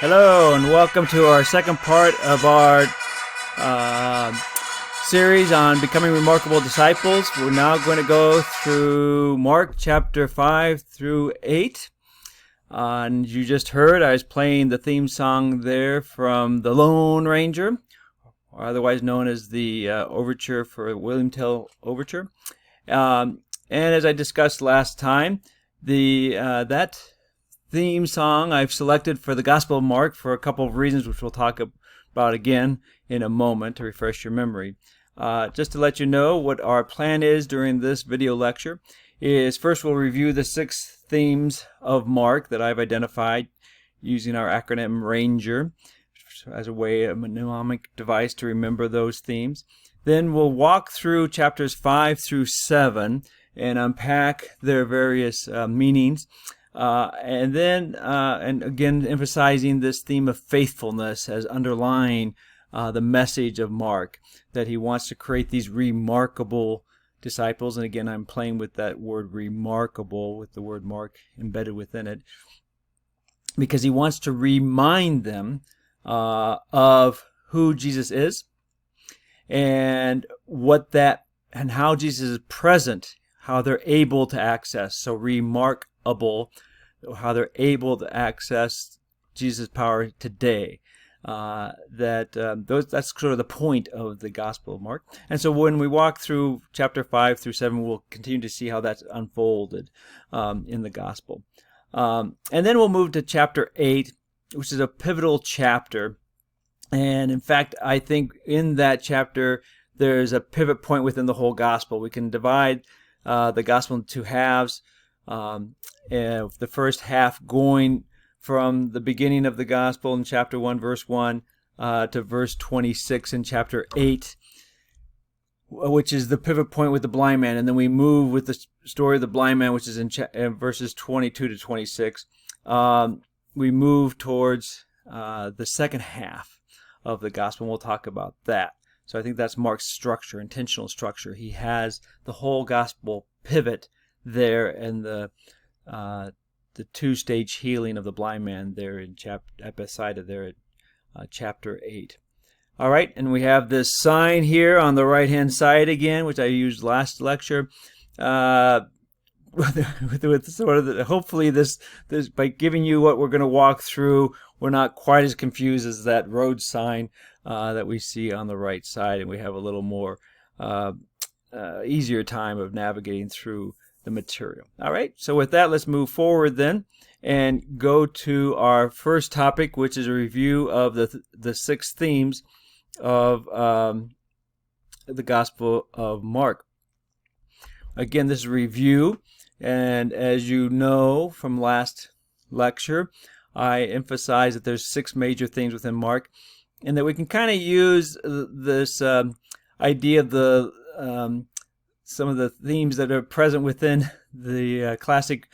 Hello, and welcome to our second part of our series on becoming remarkable disciples. We're now going to go through Mark chapter 5 through 8. And you just heard I was playing the theme song there from The Lone Ranger, or otherwise known as the overture for William Tell Overture. And as I discussed last time, that theme song I've selected for the Gospel of Mark for a couple of reasons, which we'll talk about again in a moment to refresh your memory. Just to let you know what our plan is during this video lecture is first we'll review the 6 themes of Mark that I've identified using our acronym RANGER as a way, a mnemonic device to remember those themes. Then we'll walk through chapters 5 through 7 and unpack their various meanings. And then, and again, emphasizing this theme of faithfulness as underlying the message of Mark, that he wants to create these remarkable disciples. And again, I'm playing with that word remarkable, with the word Mark embedded within it, because he wants to remind them of who Jesus is and what that, and how Jesus is present, how they're able to access. So remarkable, how they're able to access Jesus' power today. That's sort of the point of the Gospel of Mark. And so when we walk through chapter 5 through 7, we'll continue to see how that's unfolded in the Gospel. And then we'll move to chapter 8, which is a pivotal chapter. And in fact, I think in that chapter, there's a pivot point within the whole Gospel. We can divide the Gospel into 2 halves. The first half going from the beginning of the Gospel in chapter 1, verse 1, to verse 26 in chapter 8, which is the pivot point with the blind man. And then we move with the story of the blind man, which is in verses 22 to 26. We move towards the second half of the Gospel, and we'll talk about that. So I think that's Mark's structure, intentional structure. He has the whole Gospel pivot there, and the 2-stage healing of the blind man there in at Bethsaida there at chapter 8. All right, and we have this sign here on the right-hand side again, which I used last lecture. With sort of hopefully this by giving you what we're going to walk through, we're not quite as confused as that road sign that we see on the right side, and we have a little more easier time of navigating through the material. All right, so with that, let's move forward then and go to our first topic, which is a review of the 6 themes of the Gospel of Mark. Again, this is a review, and as you know from last lecture, I emphasized that there's 6 major themes within Mark, and that we can kind of use this idea of the some of the themes that are present within the classic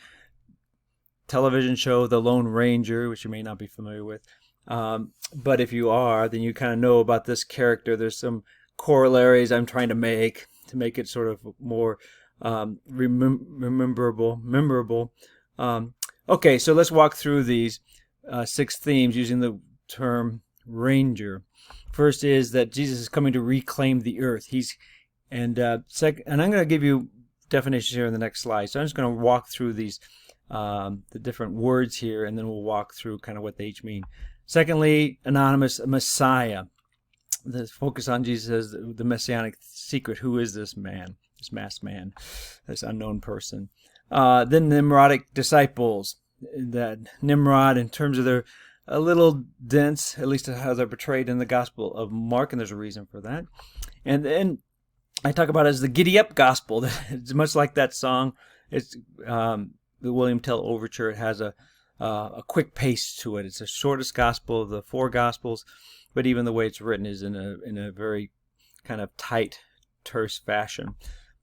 television show, The Lone Ranger, which you may not be familiar with. But if you are, then you kind of know about this character. There's some corollaries I'm trying to make it sort of more memorable. Okay, so let's walk through these 6 themes using the term ranger. First is that Jesus is coming to reclaim the earth. And I'm going to give you definitions here in the next slide. So I'm just going to walk through these, the different words here, and then we'll walk through kind of what they each mean. Secondly, anonymous Messiah. The focus on Jesus as the messianic secret. Who is this man, this masked man, this unknown person? Then Nimrodic disciples. That Nimrod, in terms of their a little dense, at least how they're portrayed in the Gospel of Mark, and there's a reason for that. And then I talk about it as the Giddy Up Gospel. It's much like that song. It's the William Tell Overture. It has a quick pace to it. It's the shortest Gospel of the 4 Gospels, but even the way it's written is in a very kind of tight, terse fashion.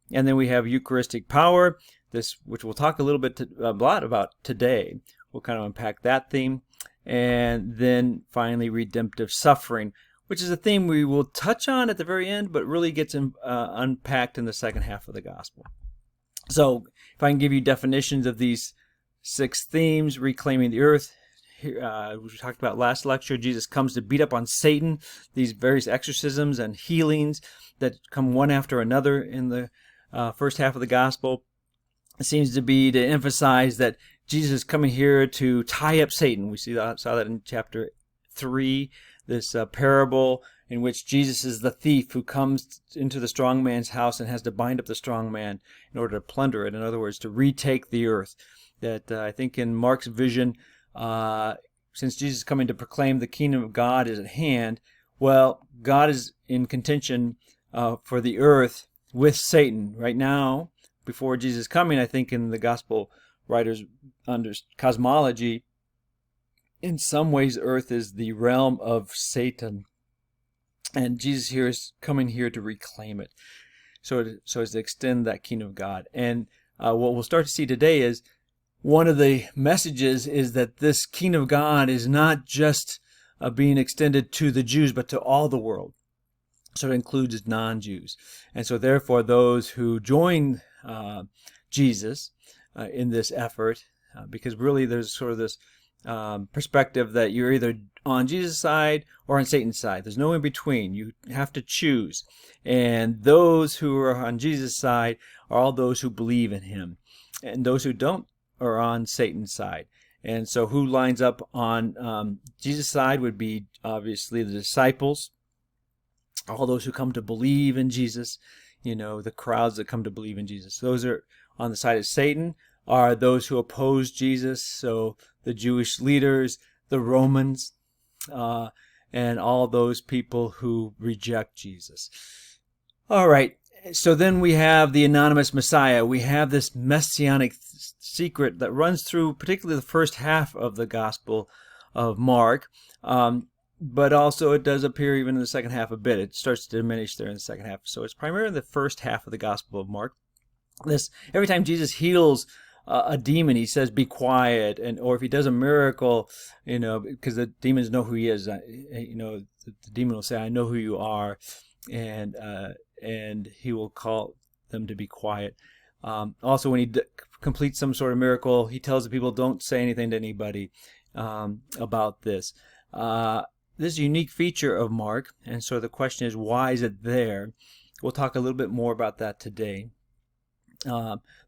And then we have Eucharistic power, which we'll talk a lot about today. We'll kind of unpack that theme. And then finally, redemptive suffering, which is a theme we will touch on at the very end, but really gets unpacked in the second half of the Gospel. So if I can give you definitions of these 6 themes: reclaiming the earth, we talked about last lecture, Jesus comes to beat up on Satan, these various exorcisms and healings that come one after another in the first half of the gospel. It seems to be to emphasize that Jesus is coming here to tie up Satan. We saw that in chapter 3, this parable in which Jesus is the thief who comes into the strong man's house and has to bind up the strong man in order to plunder it. In other words, to retake the earth. That I think in Mark's vision, since Jesus is coming to proclaim the kingdom of God is at hand, well, God is in contention for the earth with Satan. Right now, before Jesus' coming, I think in the gospel writers' under cosmology, in some ways earth is the realm of Satan. And Jesus here is coming here to reclaim it. So as to extend that kingdom of God. And what we'll start to see today is one of the messages is that this kingdom of God is not just being extended to the Jews, but to all the world. So it includes non-Jews. And so therefore those who join Jesus in this effort, because really there's sort of this perspective that you're either on Jesus' side or on Satan's side. There's no in between. You have to choose. And those who are on Jesus' side are all those who believe in him. And those who don't are on Satan's side. And so who lines up on Jesus' side would be obviously the disciples, all those who come to believe in Jesus, the crowds that come to believe in Jesus. Those are on the side of Satan are those who oppose Jesus, so the Jewish leaders, the Romans, and all those people who reject Jesus. All right, so then we have the anonymous Messiah. We have this messianic secret that runs through particularly the first half of the Gospel of Mark, but also it does appear even in the second half a bit. It starts to diminish there in the second half. So it's primarily the first half of the Gospel of Mark. Every time Jesus heals a demon, he says, "Be quiet," or if he does a miracle, because the demons know who he is. The demon will say, "I know who you are," and he will call them to be quiet. Also, when he completes some sort of miracle, he tells the people, "Don't say anything to anybody about this." This is a unique feature of Mark, and so the question is, why is it there? We'll talk a little bit more about that today.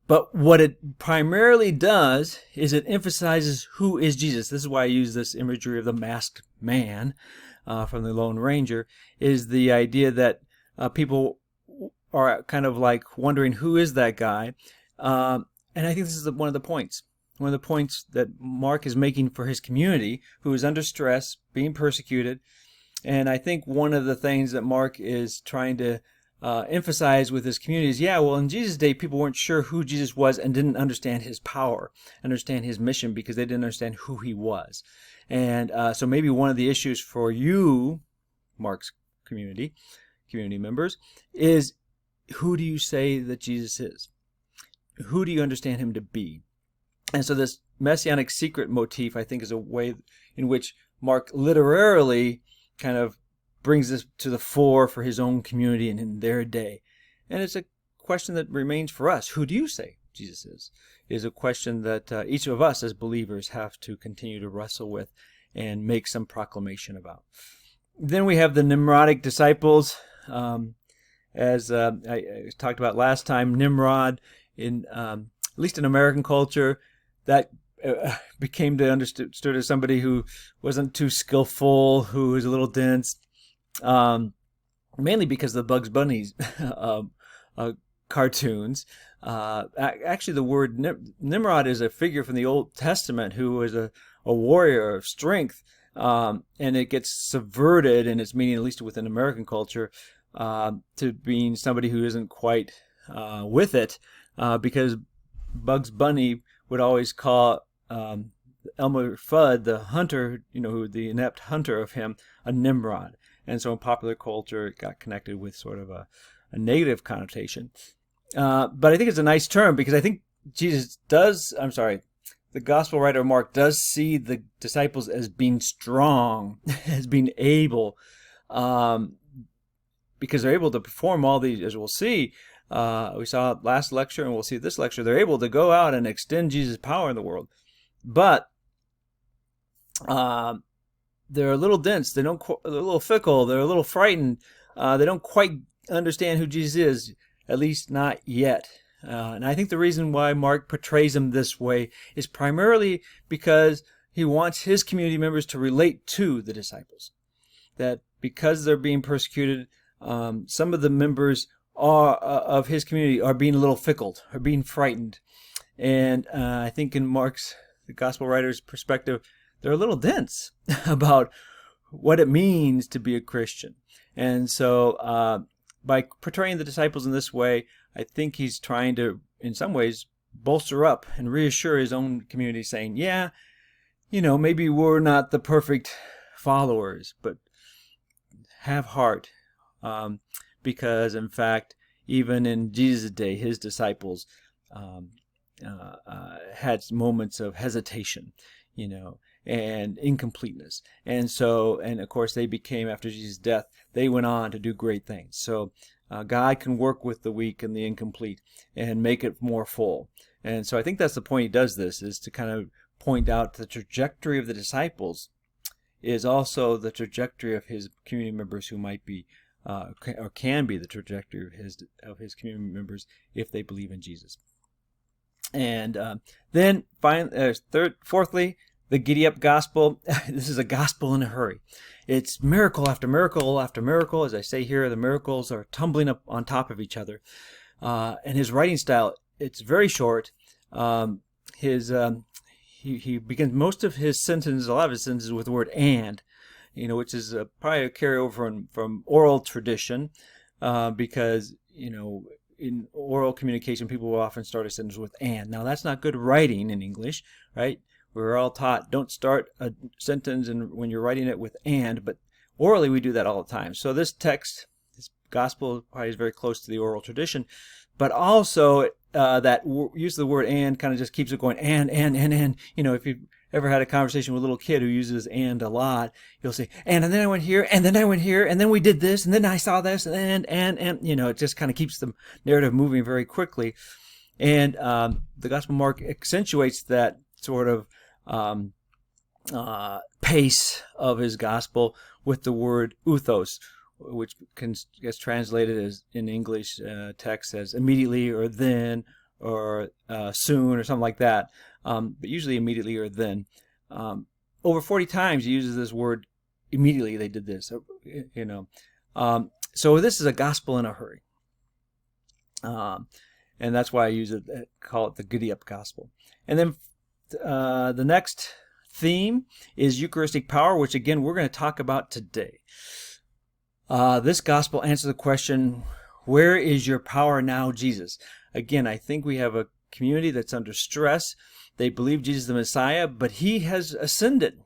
But what it primarily does is it emphasizes who is Jesus. This is why I use this imagery of the masked man from the Lone Ranger, is the idea that people are kind of like wondering, who is that guy? And I think this is one of the points. One of the points that Mark is making for his community, who is under stress, being persecuted. And I think one of the things that Mark is trying to emphasize with his community is, in Jesus' day, people weren't sure who Jesus was and didn't understand his power, understand his mission, because they didn't understand who he was. And so maybe one of the issues for you, Mark's community members, is who do you say that Jesus is? Who do you understand him to be? And so this messianic secret motif, I think, is a way in which Mark literarily kind of brings this to the fore for his own community and in their day. And it's a question that remains for us. Who do you say Jesus is? It is a question that each of us as believers have to continue to wrestle with and make some proclamation about. Then we have the Nimrodic disciples. As I talked about last time, Nimrod, at least in American culture, that became understood as somebody who wasn't too skillful, who was a little dense, mainly because of the Bugs Bunny cartoons. Actually, the word Nimrod is a figure from the Old Testament who was a warrior of strength, and it gets subverted in its meaning, at least within American culture, to being somebody who isn't quite with it, because Bugs Bunny would always call Elmer Fudd, the hunter, the inept hunter of him, a Nimrod. And so in popular culture, it got connected with sort of a negative connotation. But I think it's a nice term, because I think the gospel writer Mark does see the disciples as being strong, as being able, because they're able to perform all these, as we'll see. We saw last lecture, and we'll see this lecture, they're able to go out and extend Jesus' power in the world. But they're a little dense. They're a little fickle. They're a little frightened. They don't quite understand who Jesus is, at least not yet. And I think the reason why Mark portrays him this way is primarily because he wants his community members to relate to the disciples. That because they're being persecuted, some of the members of his community are being a little fickle, are being frightened. And I think in Mark's, the gospel writer's perspective, they're a little dense about what it means to be a Christian. And so by portraying the disciples in this way, I think he's trying to, in some ways, bolster up and reassure his own community, saying, yeah, maybe we're not the perfect followers, but have heart. Because, in fact, even in Jesus' day, his disciples had moments of hesitation, and incompleteness. And so, and of course, they became, after Jesus' death, they went on to do great things. So God can work with the weak and the incomplete and make it more full. And so I think that's the point he does this, is to kind of point out the trajectory of the disciples is also the trajectory of his community members who might be, or can be the trajectory of his community members if they believe in Jesus. And then, fourthly, the giddy up gospel. This is a gospel in a hurry. It's miracle after miracle after miracle. As I say here, the miracles are tumbling up on top of each other. And his writing style, it's very short. He begins most of his sentences, a lot of his sentences, with the word "and," which is probably a carryover from oral tradition, because in oral communication, people will often start a sentence with "and." Now, that's not good writing in English, right? We're all taught don't start a sentence when you're writing it with "and," but orally we do that all the time. So this text, this gospel, probably is very close to the oral tradition, but also that use of the word "and" kind of just keeps it going, and. If you've ever had a conversation with a little kid who uses "and" a lot, you'll say, and then I went here, and then I went here, and then we did this, and then I saw this, and it just kind of keeps the narrative moving very quickly. And the Gospel of Mark accentuates that sort of pace of his gospel with the word "uthos," which gets translated as in English text as immediately or then or soon or something like that, but usually immediately or then. Over 40 times he uses this word immediately. They did this, so this is a gospel in a hurry, and that's why I call it the giddy up gospel. And then the next theme is Eucharistic power, which again we're going to talk about today. This gospel answers the question, where is your power now, Jesus? Again, I think we have a community that's under stress. They believe Jesus is the Messiah, but he has ascended.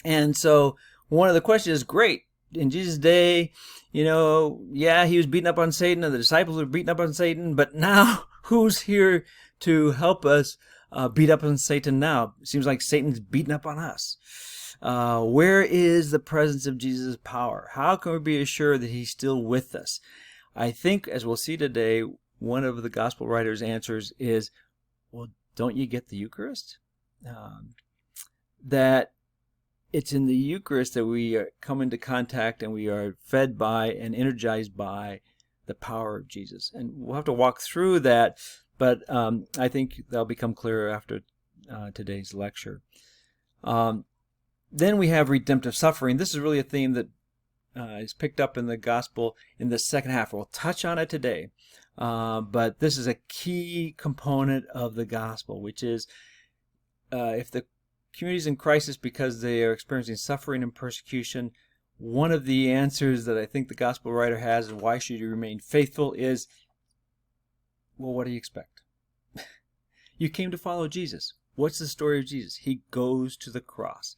And so one of the questions is, great, in Jesus' day, he was beating up on Satan and the disciples were beating up on Satan, but now who's here to help us beat up on Satan now? It seems like Satan's beating up on us. Where is the presence of Jesus' power? How can we be assured that he's still with us? I think, as we'll see today, one of the gospel writers' answers is, well, don't you get the Eucharist? That it's in the Eucharist that we come into contact and we are fed by and energized by the power of Jesus. And we'll have to walk through that, but I think that'll become clearer after today's lecture. Then we have redemptive suffering. This is really a theme that is picked up in the gospel in the second half. We'll touch on it today, but this is a key component of the gospel, which is if the community is in crisis because they are experiencing suffering and persecution, one of the answers that I think the gospel writer has, and why should you remain faithful, is, well, what do you expect? You came to follow Jesus. What's the story of Jesus? He goes to the cross.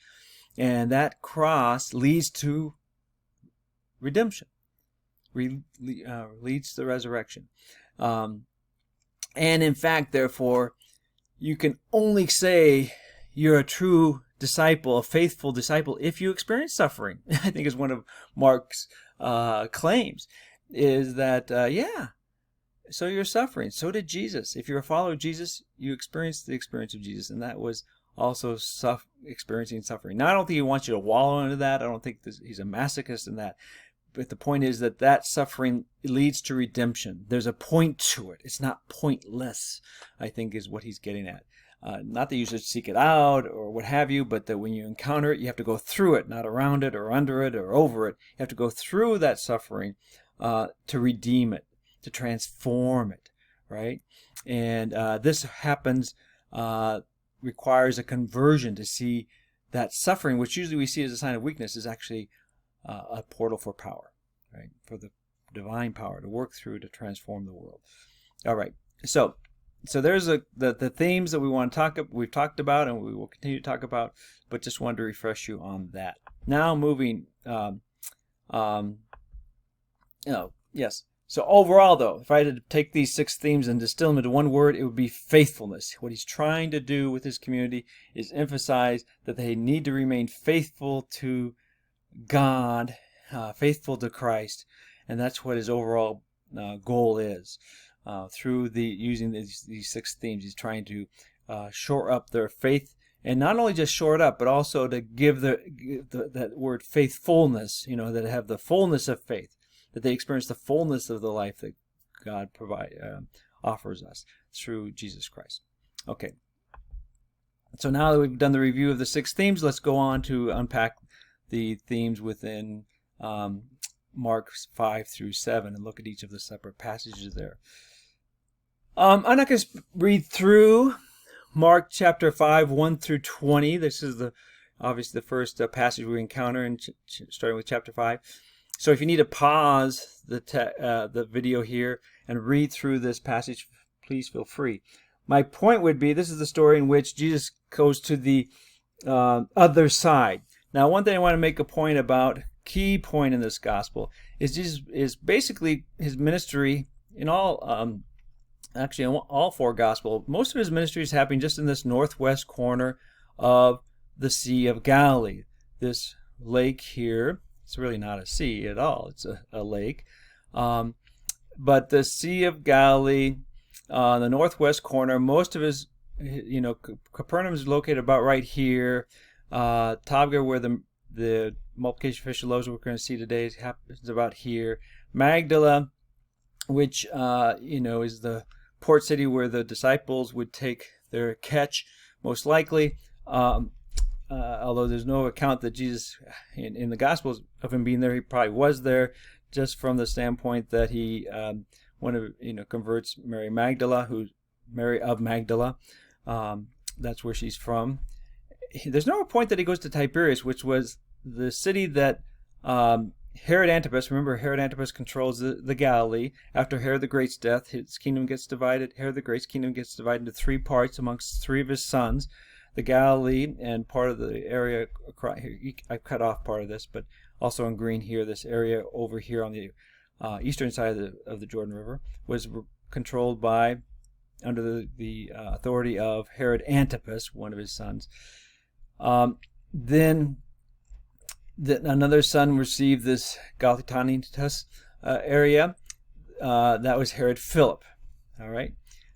And that cross leads to redemption, leads to the resurrection. And in fact, therefore, you can only say you're a true disciple, a faithful disciple, if you experience suffering. I think is one of Mark's claims, is that, so you're suffering. So did Jesus. If you're a follower of Jesus, you experienced the experience of Jesus. And that was also experiencing suffering. Now, I don't think he wants you to wallow into that. I don't think he's a masochist in that. But the point is that suffering leads to redemption. There's a point to it. It's not pointless, I think, is what he's getting at. Not that you should seek it out or what have you, but that when you encounter it, you have to go through it, not around it or under it or over it. You have to go through that suffering to redeem it, to transform it, right? And this happens, requires a conversion to see that suffering, which usually we see as a sign of weakness, is actually a portal for power, right? For the divine power to work through to transform the world. All right, so there's the themes that we've talked about and we will continue to talk about, but just wanted to refresh you on that. Now moving, yes. So overall, though, if I had to take these 6 themes and distill them into one word, it would be faithfulness. What he's trying to do with his community is emphasize that they need to remain faithful to God, faithful to Christ, and that's what his overall goal is. Through using these 6 themes, he's trying to shore up their faith, and not only just shore it up, but also to give that word faithfulness. That they have the fullness of faith, that they experience the fullness of the life that God offers us through Jesus Christ. Okay. So now that we've done the review of the 6 themes, let's go on to unpack the themes within Mark 5 through 7 and look at each of the separate passages there. I'm not going to read through Mark chapter 5, 1 through 20. This is obviously the first passage we encounter, starting with chapter 5. So if you need to pause the video here and read through this passage, please feel free. My point would be, this is the story in which Jesus goes to the other side. Now, one thing I want to make a point about, key point in this gospel, is Jesus is basically his ministry in all, actually in all 4 gospels. Most of his ministry is happening just in this northwest corner of the Sea of Galilee. This lake here, it's really not a sea at all, it's a lake. But the Sea of Galilee, the northwest corner, most of his, Capernaum is located about right here. Tabgha, where the multiplication of fish and loaves we're going to see today, happens about here. Magdala, which is the port city where the disciples would take their catch, most likely. Although there's no account that Jesus, in the Gospels, of him being there, he probably was there, just from the standpoint that he converts Mary Magdala, who's Mary of Magdala. That's where she's from. There's no point that he goes to Tiberias, which was the city that Herod Antipas, remember Herod Antipas controls the Galilee. After Herod the Great's death, his kingdom gets divided. Herod the Great's kingdom gets divided into 3 parts amongst 3 of his sons. The Galilee and part of the area here, I've cut off part of this, but also in green here, this area over here on the eastern side of the Jordan River was controlled under the authority of Herod Antipas, one of his sons. Then another son received this Galatanitas area. That was Herod Philip. All right.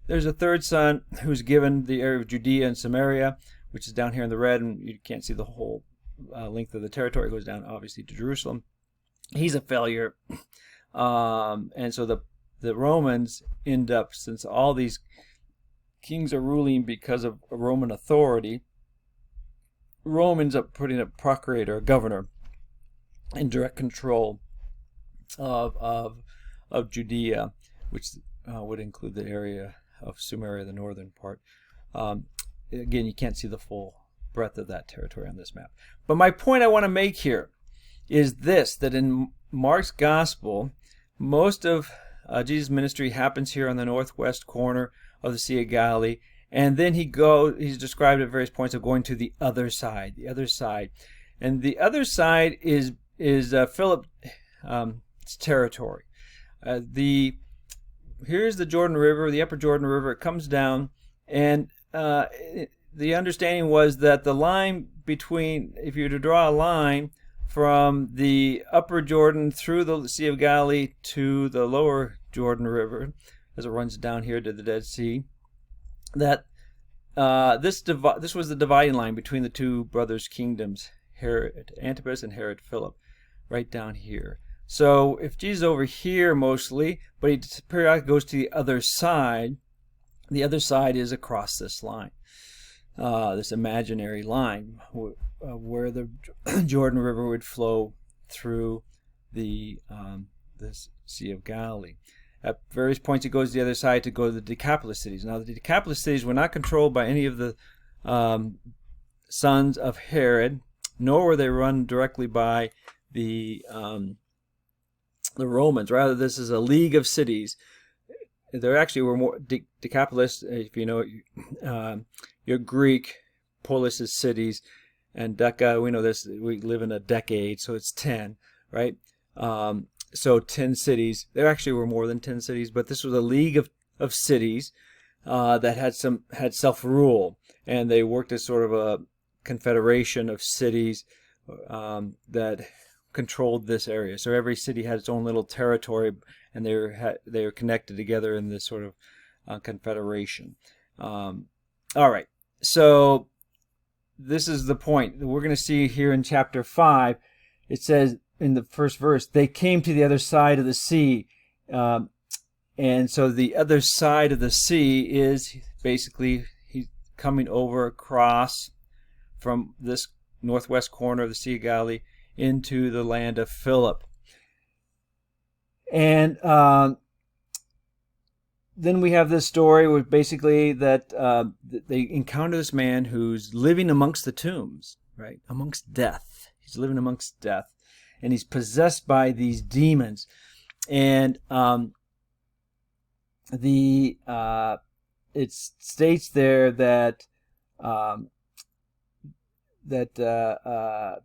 There's a third son who's given the area of Judea and Samaria, which is down here in the red, and you can't see the whole length of the territory. It goes down, obviously, to Jerusalem. He's a failure. And so the Romans end up, since all these kings are ruling because of Roman authority, Rome ends up putting a procurator, a governor, in direct control of Judea, which would include the area of Samaria, the northern part. Again, you can't see the full breadth of that territory on this map. But my point I want to make here is this, that in Mark's gospel, most of Jesus' ministry happens here on the northwest corner of the Sea of Galilee, and then he's described at various points of going to the other side. And the other side is Philip's territory. Here's the Jordan River, the upper Jordan River. It comes down, and the understanding was that the line between, if you were to draw a line from the upper Jordan through the Sea of Galilee to the lower Jordan River, as it runs down here to the Dead Sea, that this was the dividing line between the two brothers' kingdoms, Herod Antipas and Herod Philip, right down here. So if Jesus is over here mostly, but he periodically goes to the other side is across this line, this imaginary line where the Jordan River would flow through the Sea of Galilee. At various points, he goes to the other side to go to the Decapolis cities. Now, the Decapolis cities were not controlled by any of the sons of Herod, nor were they run directly by the Romans. Rather, this is a league of cities. There actually were more Decapolis, if you know your Greek, polis is cities, and deca, we know this, we live in a decade, so it's 10, right? So 10 cities. There actually were more than 10 cities, but this was a league of cities that had self-rule, and they worked as sort of a confederation of cities that controlled this area. So every city had its own little territory, and they were connected together in this sort of confederation. All right, so this is the point. We're going to see here in chapter 5, it says in the first verse, they came to the other side of the sea. And so the other side of the sea is basically he's coming over across from this northwest corner of the Sea of Galilee into the land of Philip. And then we have this story where basically that they encounter this man who's living amongst the tombs, right? Amongst death. He's living amongst death. And he's possessed by these demons. And it states there that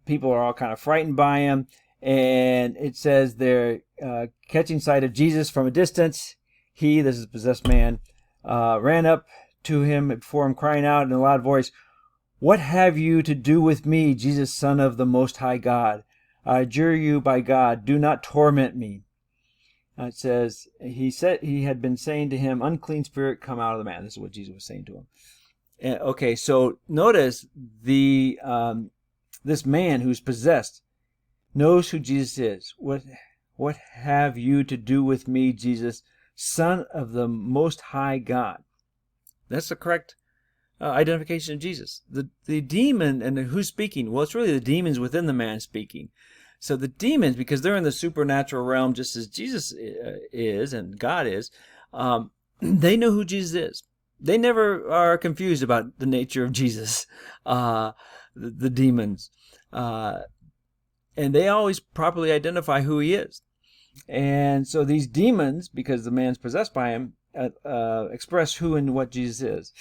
people are all kind of frightened by him, and it says they're catching sight of Jesus from a distance. He, this is a possessed man, ran up to him before him, crying out in a loud voice, "What have you to do with me, Jesus, Son of the Most High God? I adjure you by God, do not torment me." It says, he had been saying to him, "Unclean spirit, come out of the man." This is what Jesus was saying to him. And, okay, so notice this man who's possessed knows who Jesus is. What have you to do with me, Jesus, Son of the Most High God? That's the correct identification of Jesus. The demon, and who's speaking? Well, it's really the demons within the man speaking. So the demons, because they're in the supernatural realm just as Jesus is and God is, they know who Jesus is. They never are confused about the nature of Jesus, the demons. And they always properly identify who he is. And so these demons, because the man's possessed by him, express who and what Jesus is.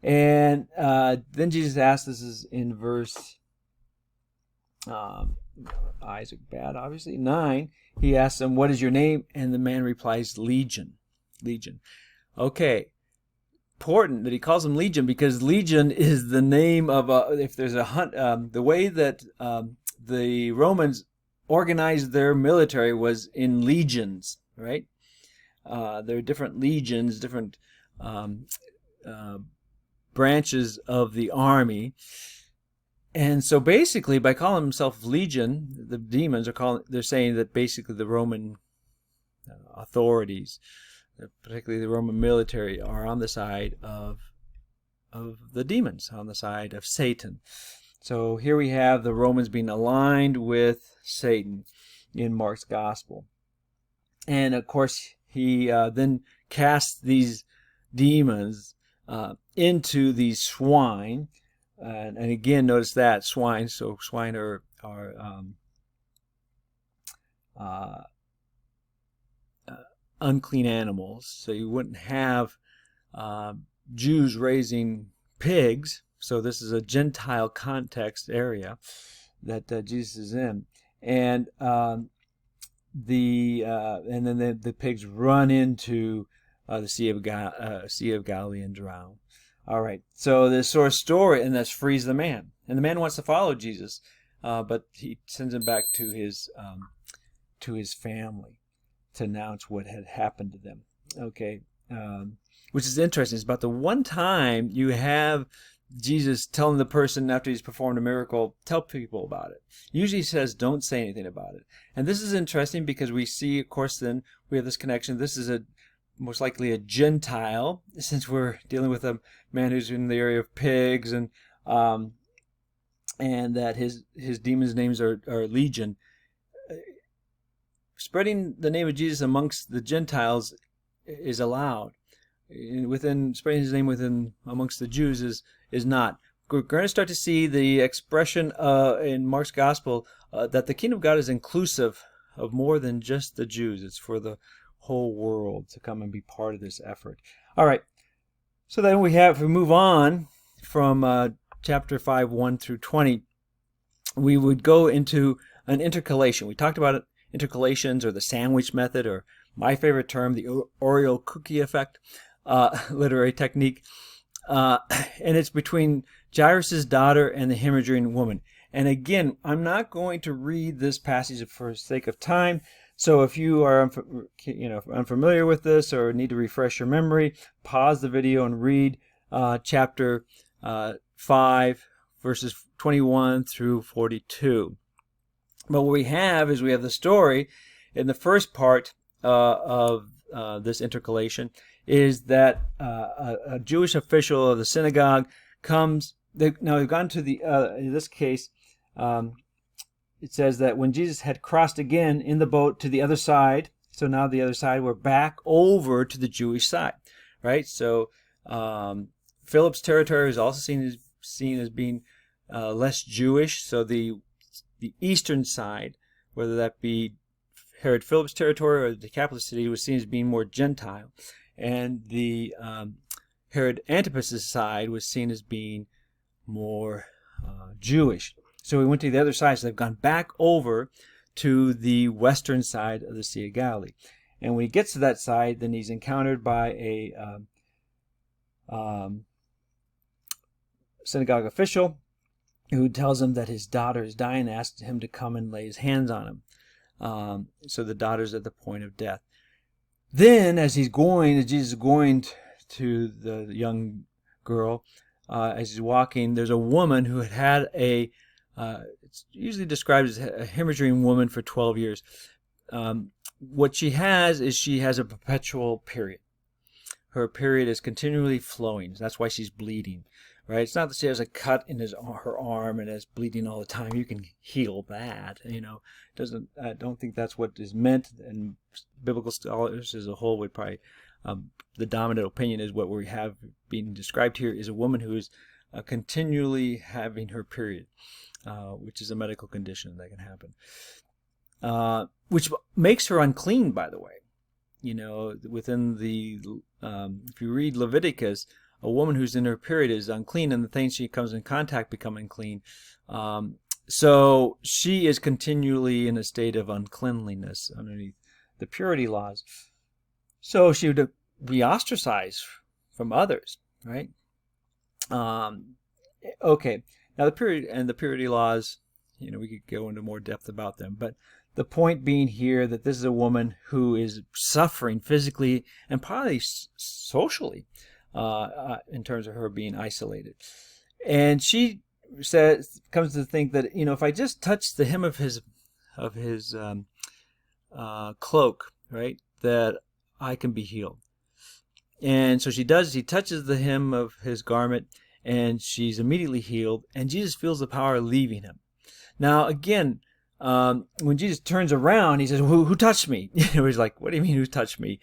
And then Jesus asked, this is in verse Isaac bad, obviously, 9. He asks him, "What is your name?" And the man replies, "Legion." Legion. Okay. Important that he calls him Legion, because Legion is the name of if there's a hunt. The way that the Romans organized their military was in legions, right? There are different legions, different branches of the army. And so basically, by calling himself Legion, the demons they're saying that basically the Roman authorities, particularly the Roman military, are on the side of the demons, on the side of Satan. So here we have the Romans being aligned with Satan in Mark's gospel. And of course, he then casts these demons into these swine. And again, notice that swine. So swine are unclean animals. So you wouldn't have Jews raising pigs. So this is a Gentile context area that Jesus is in, and then the pigs run into the Sea of Galilee and drown. All right, so this sort of story, and that frees the man, and the man wants to follow Jesus, but he sends him back to his family to announce what had happened to them. Okay, which is interesting. It's about the one time you have Jesus telling the person after he's performed a miracle, tell people about it. Usually he says, don't say anything about it. And this is interesting because we see, of course, then we have this connection. This is most likely a Gentile, since we're dealing with a man who's in the area of pigs, and that his demon's names are Legion. Spreading the name of Jesus amongst the Gentiles is allowed. Spreading his name amongst the Jews is not. We're going to start to see the expression in Mark's gospel that the kingdom of God is inclusive of more than just the Jews. It's for the whole world to come and be part of this effort. All right. So then we move on from chapter 5, 1 through 20. We would go into an intercalation. We talked about intercalations, or the sandwich method, or my favorite term, the Oreo cookie effect, literary technique. And it's between Jairus' daughter and the hemorrhaging woman. And again, I'm not going to read this passage for sake of time. So if you are unfamiliar with this or need to refresh your memory, pause the video and read chapter 5, verses 21 through 42. But what we have the story in the first part of this intercalation is that a Jewish official of the synagogue comes. Now we've gone to in this case, it says that when Jesus had crossed again in the boat to the other side, so now the other side, we're back over to the Jewish side, right? So Philip's territory is also seen as being less Jewish. So the eastern side, whether that be Herod Philip's territory or the capital city, was seen as being more Gentile, and the Herod Antipas's side was seen as being more Jewish. So we went to the other side, so they've gone back over to the western side of the Sea of Galilee. And when he gets to that side, then he's encountered by a synagogue official who tells him that his daughter is dying and asks him to come and lay his hands on him. So the daughter's at the point of death. Then, as Jesus is going to the young girl, as he's walking, there's a woman who had it's usually described as a hemorrhaging woman for 12 years. What she has a perpetual period. Her period is continually flowing. That's why she's bleeding, right? It's not that she has a cut in her arm and is bleeding all the time. You can heal that, I don't think that's what is meant. And biblical scholars as a whole would probably, the dominant opinion is what we have being described here is a woman who is continually having her period, which is a medical condition that can happen, which makes her unclean, by the way. Within if you read Leviticus, a woman who's in her period is unclean, and the things she comes in contact become unclean. So she is continually in a state of uncleanliness underneath the purity laws. So she would be ostracized from others, right? Okay. Now the purity laws, we could go into more depth about them, but the point being here that this is a woman who is suffering physically and probably socially in terms of her being isolated. And she comes to think that, if I just touch the hem of his cloak, right, that I can be healed. And so she does. She touches the hem of his garment, and she's immediately healed. And Jesus feels the power leaving him. Now, again, when Jesus turns around, he says, "Who touched me?" He's like, "What do you mean, who touched me?"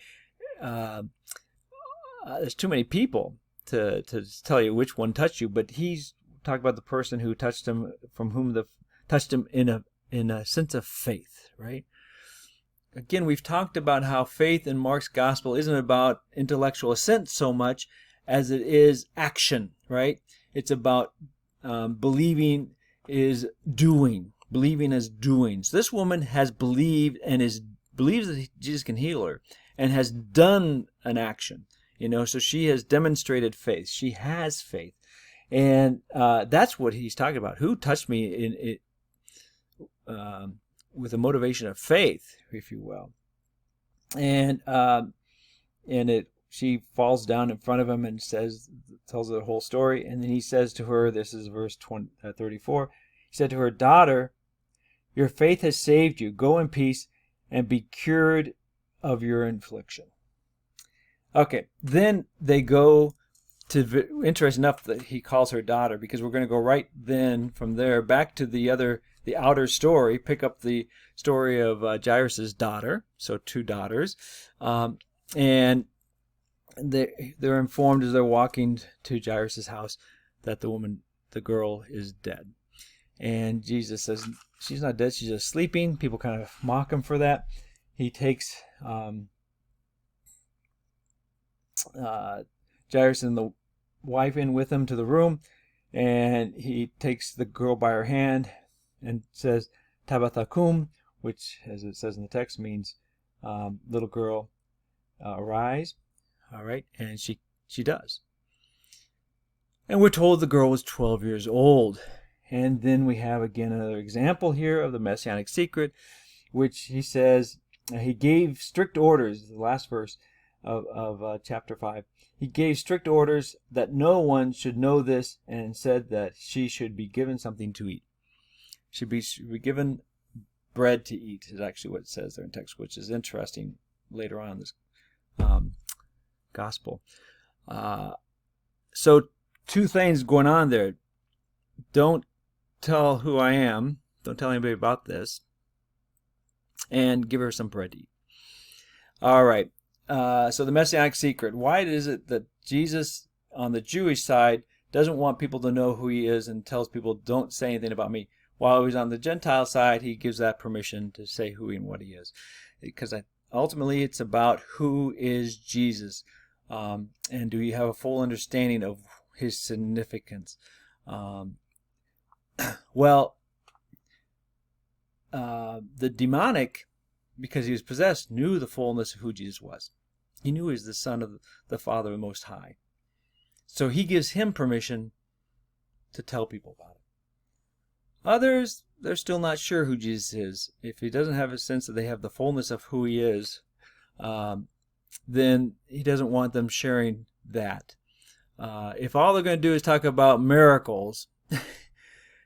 There's too many people to tell you which one touched you, but he's talking about the person who touched him, from whom touched him in a sense of faith, right? Again, we've talked about how faith in Mark's gospel isn't about intellectual assent so much as it is action, right? It's about believing is doing. Believing as doing. So this woman has believed and believes that Jesus can heal her and has done an action. So she has demonstrated faith. She has faith. And that's what he's talking about. Who touched me with a motivation of faith, if you will. And she falls down in front of him and tells the whole story. And then he says to her, this is verse 34, he said to her, "Daughter, your faith has saved you. Go in peace and be cured of your affliction." Okay, then they go to, interesting enough that he calls her daughter, because we're going to go right then from there back to the outer story, pick up the story of Jairus' daughter, so two daughters, and they're informed as they're walking to Jairus' house that the girl is dead. And Jesus says, she's not dead, she's just sleeping. People kind of mock him for that. He takes Jairus and the wife in with him to the room, and he takes the girl by her hand and says, "Tabitha cum," which, as it says in the text, means little girl, arise. All right, and she does. And we're told the girl was 12 years old. And then we have again another example here of the Messianic secret, which he says he gave strict orders, the last verse of chapter 5. He gave strict orders that no one should know this, and said that she should be given something to eat. Should be given bread to eat is actually what it says there in text, which is interesting later on in this gospel. So two things going on there. Don't tell who I am. Don't tell anybody about this. And give her some bread to eat. All right. So the Messianic secret. Why is it that Jesus, on the Jewish side, doesn't want people to know who he is and tells people, don't say anything about me? While he's on the Gentile side, he gives that permission to say who and what he is. Because ultimately it's about who is Jesus. And do you have a full understanding of his significance? Well, the demonic, because he was possessed, knew the fullness of who Jesus was. He knew he was the Son of the Father the Most High. So he gives him permission to tell people about it. Others, they're still not sure who Jesus is. If he doesn't have a sense that they have the fullness of who he is, then he doesn't want them sharing that. If all they're going to do is talk about miracles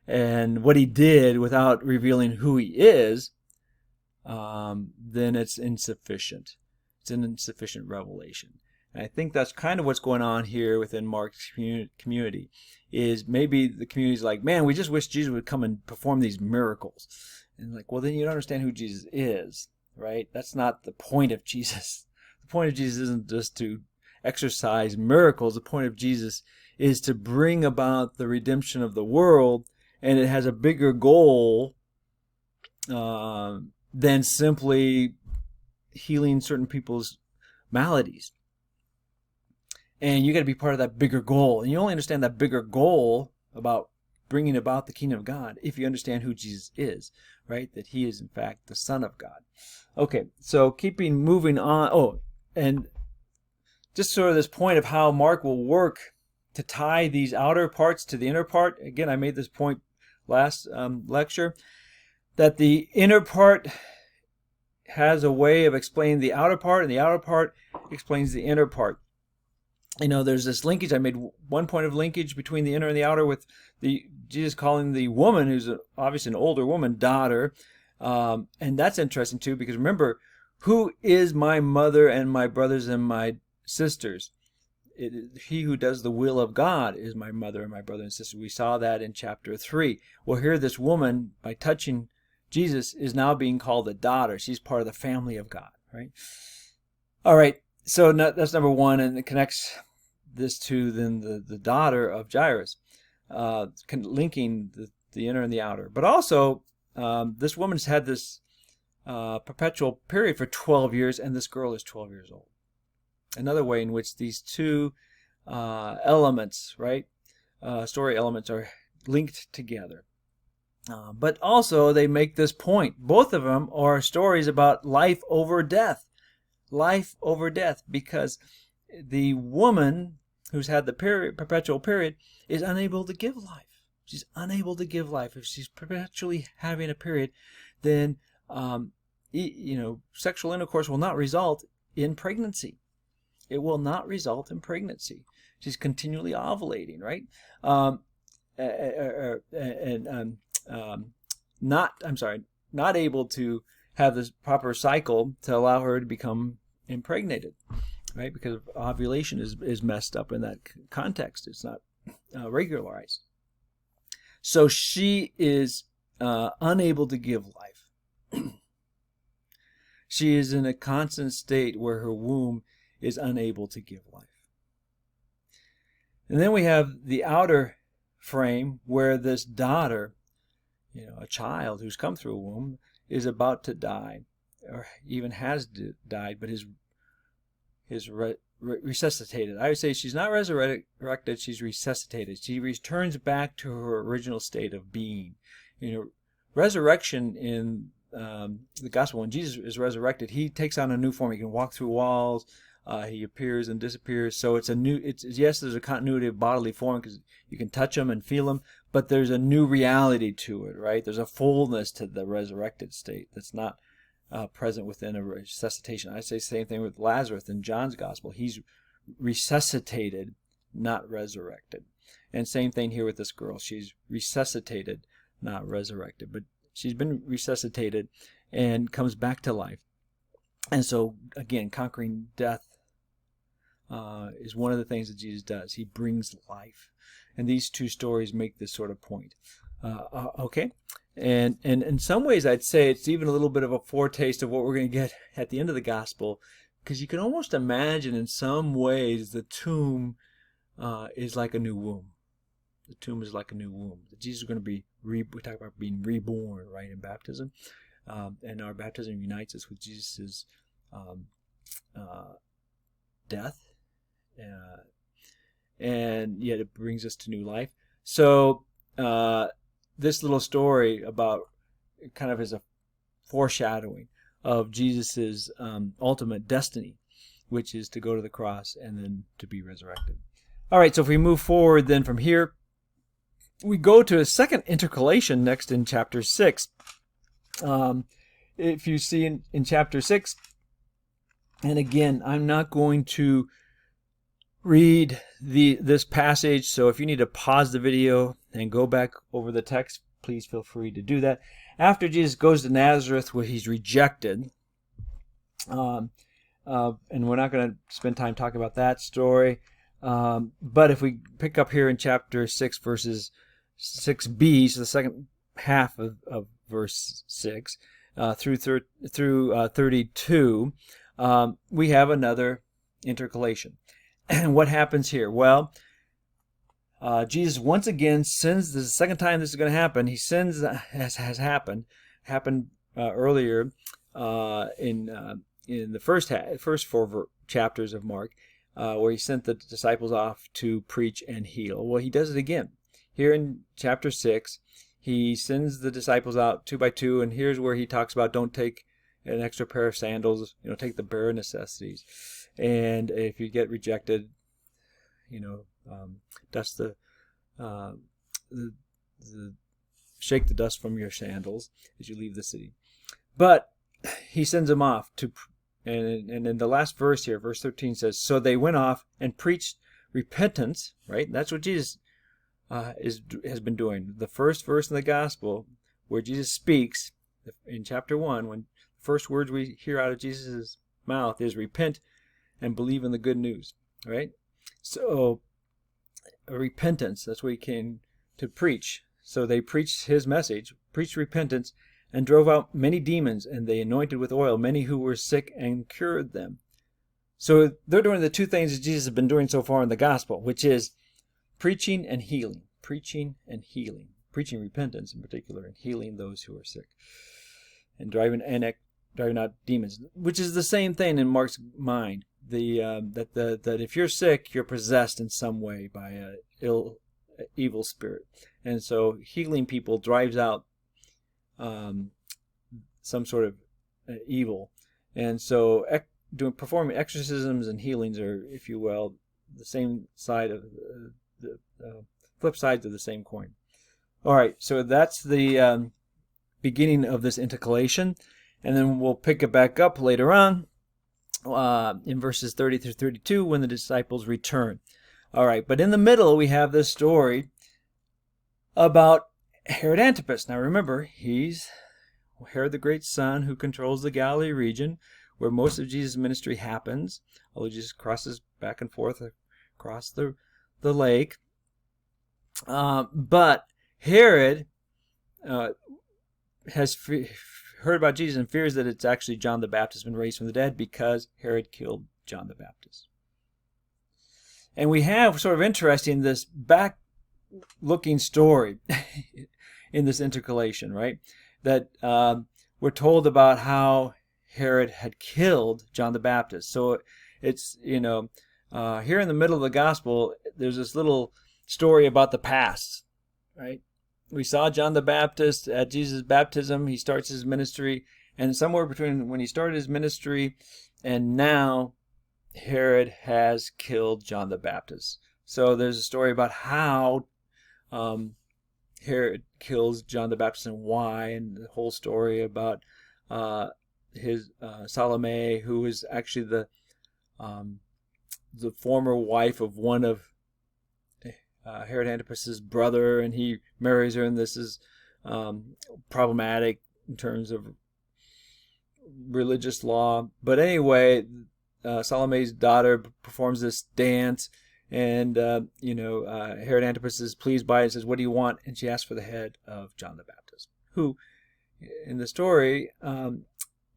and what he did without revealing who he is, then it's insufficient. It's an insufficient revelation. And I think that's kind of what's going on here within Mark's community, is maybe the community's like, man, we just wish Jesus would come and perform these miracles. And like, well, then you don't understand who Jesus is, right? That's not the point of Jesus. The point of Jesus isn't just to exercise miracles. The point of Jesus is to bring about the redemption of the world, and it has a bigger goal than simply healing certain people's maladies. And you got to be part of that bigger goal. And you only understand that bigger goal about bringing about the kingdom of God if you understand who Jesus is, right? That he is, in fact, the Son of God. Okay, so moving on. Oh, and just sort of this point of how Mark will work to tie these outer parts to the inner part. Again, I made this point last lecture, that the inner part has a way of explaining the outer part, and the outer part explains the inner part. You know, there's this linkage. I made one point of linkage between the inner and the outer with Jesus calling the woman, who's obviously an older woman, daughter. And that's interesting too, because remember, who is my mother and my brothers and my sisters? He who does the will of God is my mother and my brother and sister. We saw that in chapter 3. Well, here this woman, by touching Jesus, is now being called a daughter. She's part of the family of God, right? All right, so that's number one, and it connects this to then the daughter of Jairus, linking the inner and the outer. But also, this woman's had this perpetual period for 12 years, and this girl is 12 years old. Another way in which these two elements, right, story elements, are linked together. But also they make this point. Both of them are stories about life over death. Life over death, because the woman who's had the perpetual period is unable to give life. She's unable to give life. If she's perpetually having a period, then sexual intercourse will not result in pregnancy. it will not result in pregnancy. She's continually ovulating, right? Not able to have this proper cycle to allow her to become impregnated, right? Because ovulation is messed up in that context. It's not regularized. So she is unable to give life. She is in a constant state where her womb is unable to give life. And then we have the outer frame where this daughter, a child who's come through a womb, is about to die, or even has died, but is resuscitated. I would say she's not resurrected, she's resuscitated. She returns back to her original state of being. Resurrection in the gospel, when Jesus is resurrected, he takes on a new form. He can walk through walls. He appears and disappears. So yes, there's a continuity of bodily form because you can touch him and feel him, but there's a new reality to it, right? There's a fullness to the resurrected state that's not present within a resuscitation. I say the same thing with Lazarus in John's gospel. He's resuscitated, not resurrected. And same thing here with this girl. She's resuscitated, not resurrected. But she's been resuscitated and comes back to life. And so, again, conquering death is one of the things that Jesus does. He brings life. And these two stories make this sort of point. Okay? And in some ways, I'd say it's even a little bit of a foretaste of what we're going to get at the end of the gospel, because you can almost imagine in some ways the tomb is like a new womb. The tomb is like a new womb. Jesus is going to be, we talk about being reborn, right, in baptism. And our baptism unites us with Jesus' death, and yet it brings us to new life. So this little story about kind of is a foreshadowing of Jesus' ultimate destiny, which is to go to the cross and then to be resurrected. All right, so if we move forward then from here, we go to a second intercalation next in chapter 6. If you see in chapter 6, and again, I'm not going to read this passage, so if you need to pause the video and go back over the text, please feel free to do that. After Jesus goes to Nazareth, where he's rejected, and we're not going to spend time talking about that story, but if we pick up here in chapter 6, verses 6b, so the second half of verse 6, through 32, we have another intercalation. And what happens here? Well, Jesus once again sins. This is the second time this is going to happen. He sins, as has happened earlier in the first four chapters of Mark, where he sent the disciples off to preach and heal. Well, he does it again. Here in chapter 6, he sends the disciples out 2 by 2, and here's where he talks about don't take an extra pair of sandals, take the bare necessities. And if you get rejected, dust shake the dust from your sandals as you leave the city. But he sends them off and in the last verse here, verse 13 says, so they went off and preached repentance, right? That's what Jesus has been doing. The first verse in the gospel where Jesus speaks in chapter 1, when the first words we hear out of Jesus' mouth is repent and believe in the good news, right? So repentance, that's what he came to preach. So they preached his message, preached repentance, and drove out many demons, and they anointed with oil many who were sick and cured them. So they're doing the two things that Jesus has been doing so far in the gospel, which is preaching and healing. Preaching and healing. Preaching repentance in particular, and healing those who are sick. And driving out demons, which is the same thing in Mark's mind. That if you're sick, you're possessed in some way by an evil spirit. And so healing people drives out some sort of evil. And so performing exorcisms and healings are, if you will, the same side of the flip sides of the same coin. All right, so that's the beginning of this intercalation, and then we'll pick it back up later on in verses 30 through 32 when the disciples return. All right, but in the middle we have this story about Herod Antipas. Now remember, he's Herod the Great's son who controls the Galilee region where most of Jesus' ministry happens, although Jesus crosses back and forth across the lake. But Herod has heard about Jesus and fears that it's actually John the Baptist been raised from the dead because Herod killed John the Baptist. And we have sort of interesting this back-looking story in this intercalation, right? That we're told about how Herod had killed John the Baptist. So it's, here in the middle of the gospel, there's this little story about the past, right? We saw John the Baptist at Jesus' baptism. He starts his ministry, and somewhere between when he started his ministry and now, Herod has killed John the Baptist. So there's a story about how Herod kills John the Baptist and why, and the whole story about his Salome, who is actually the former wife of one of Herod Antipas's brother, and he marries her, and this is problematic in terms of religious law. But anyway, Salome's daughter performs this dance, and Herod Antipas is pleased by it and says, "What do you want?" And she asks for the head of John the Baptist, who, in the story, in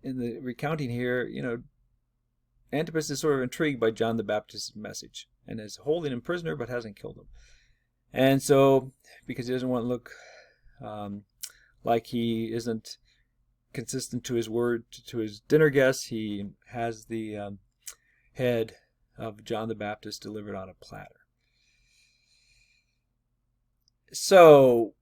the recounting here, Antipas is sort of intrigued by John the Baptist's message and is holding him prisoner but hasn't killed him. And so, because he doesn't want to look like he isn't consistent to his word to his dinner guests, he has the head of John the Baptist delivered on a platter. So,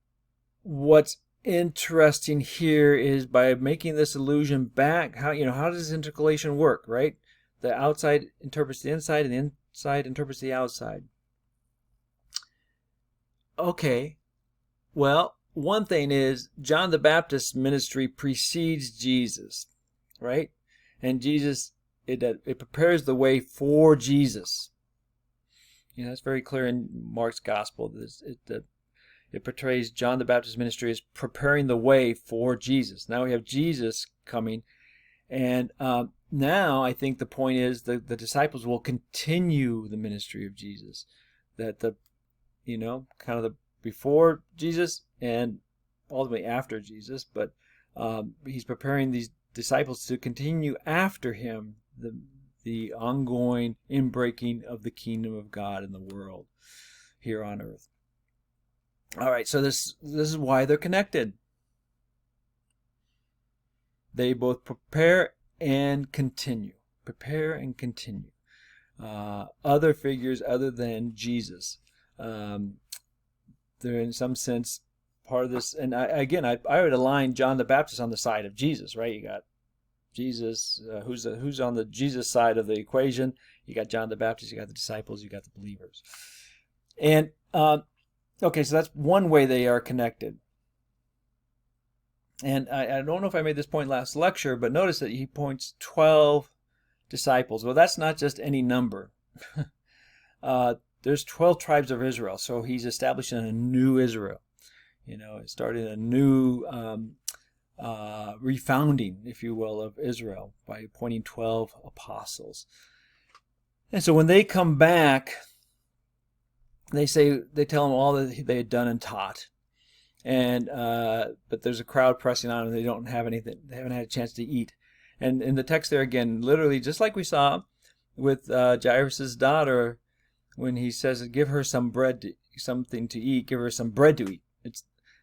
what's interesting here is by making this allusion back, how does intercalation work, right? The outside interprets the inside, and the inside interprets the outside. Okay, well, one thing is John the Baptist's ministry precedes Jesus, right? And Jesus, it prepares the way for Jesus. That's very clear in Mark's gospel. It portrays John the Baptist's ministry as preparing the way for Jesus. Now we have Jesus coming, and now I think the point is the disciples will continue the ministry of Jesus. That kind of the before Jesus and ultimately after Jesus, but he's preparing these disciples to continue after him the ongoing inbreaking of the kingdom of God in the world here on earth. All right, so this is why they're connected. They both prepare and continue. Prepare and continue. Other figures other than Jesus. They're in some sense part of this. And I would align John the Baptist on the side of Jesus, right? You got Jesus, who's on the Jesus side of the equation. You got John the Baptist, you got the disciples, you got the believers. And, okay, so that's one way they are connected. And I don't know if I made this point last lecture, but notice that he points 12 disciples. Well, that's not just any number. There's 12 tribes of Israel, so he's establishing a new Israel. Starting a new refounding, if you will, of Israel by appointing 12 apostles. And so when they come back, they tell them all that they had done and taught. And but there's a crowd pressing on them. They don't have anything. They haven't had a chance to eat. And in the text there again, literally, just like we saw with Jairus' daughter, when he says, "Give her some bread, something to eat. Give her some bread to eat."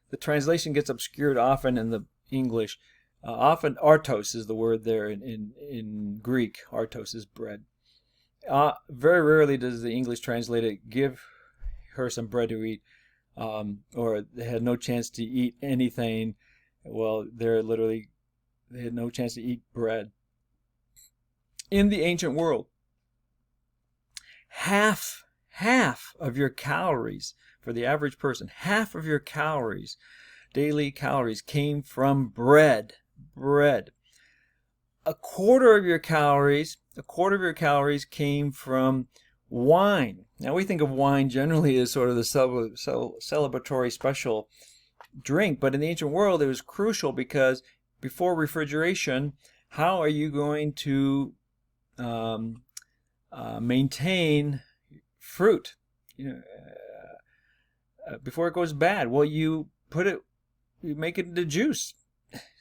The translation gets obscured often in the English. Often artos is the word there in Greek. Artos is bread. Very rarely does the English translate it, "Give her some bread to eat," or "they had no chance to eat anything." Well, they had no chance to eat bread. In the ancient world, half of your calories for the average person, half of your calories, daily calories, came from bread. A quarter of your calories, a quarter of your calories came from wine. Now we think of wine generally as sort of the celebratory special drink, but in the ancient world it was crucial because before refrigeration, how are you going to maintain fruit before it goes bad? Well, you make it into juice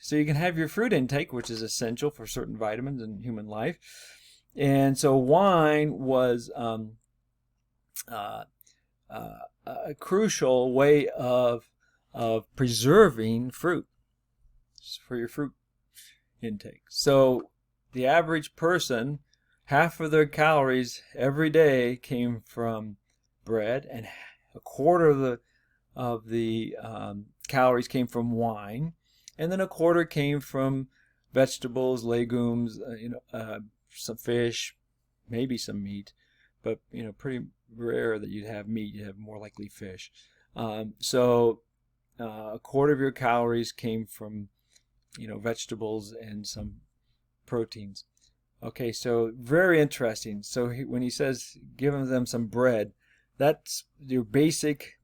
so you can have your fruit intake, which is essential for certain vitamins in human life. And so wine was a crucial way of preserving fruit for your fruit intake. So the average person, half of their calories every day came from bread, and a quarter of the calories came from wine, and then a quarter came from vegetables, legumes, some fish, maybe some meat, but pretty rare that you'd have meat. You'd have more likely fish. So a quarter of your calories came from vegetables and some proteins. Okay, so very interesting. So when he says giving them some bread, that's your basic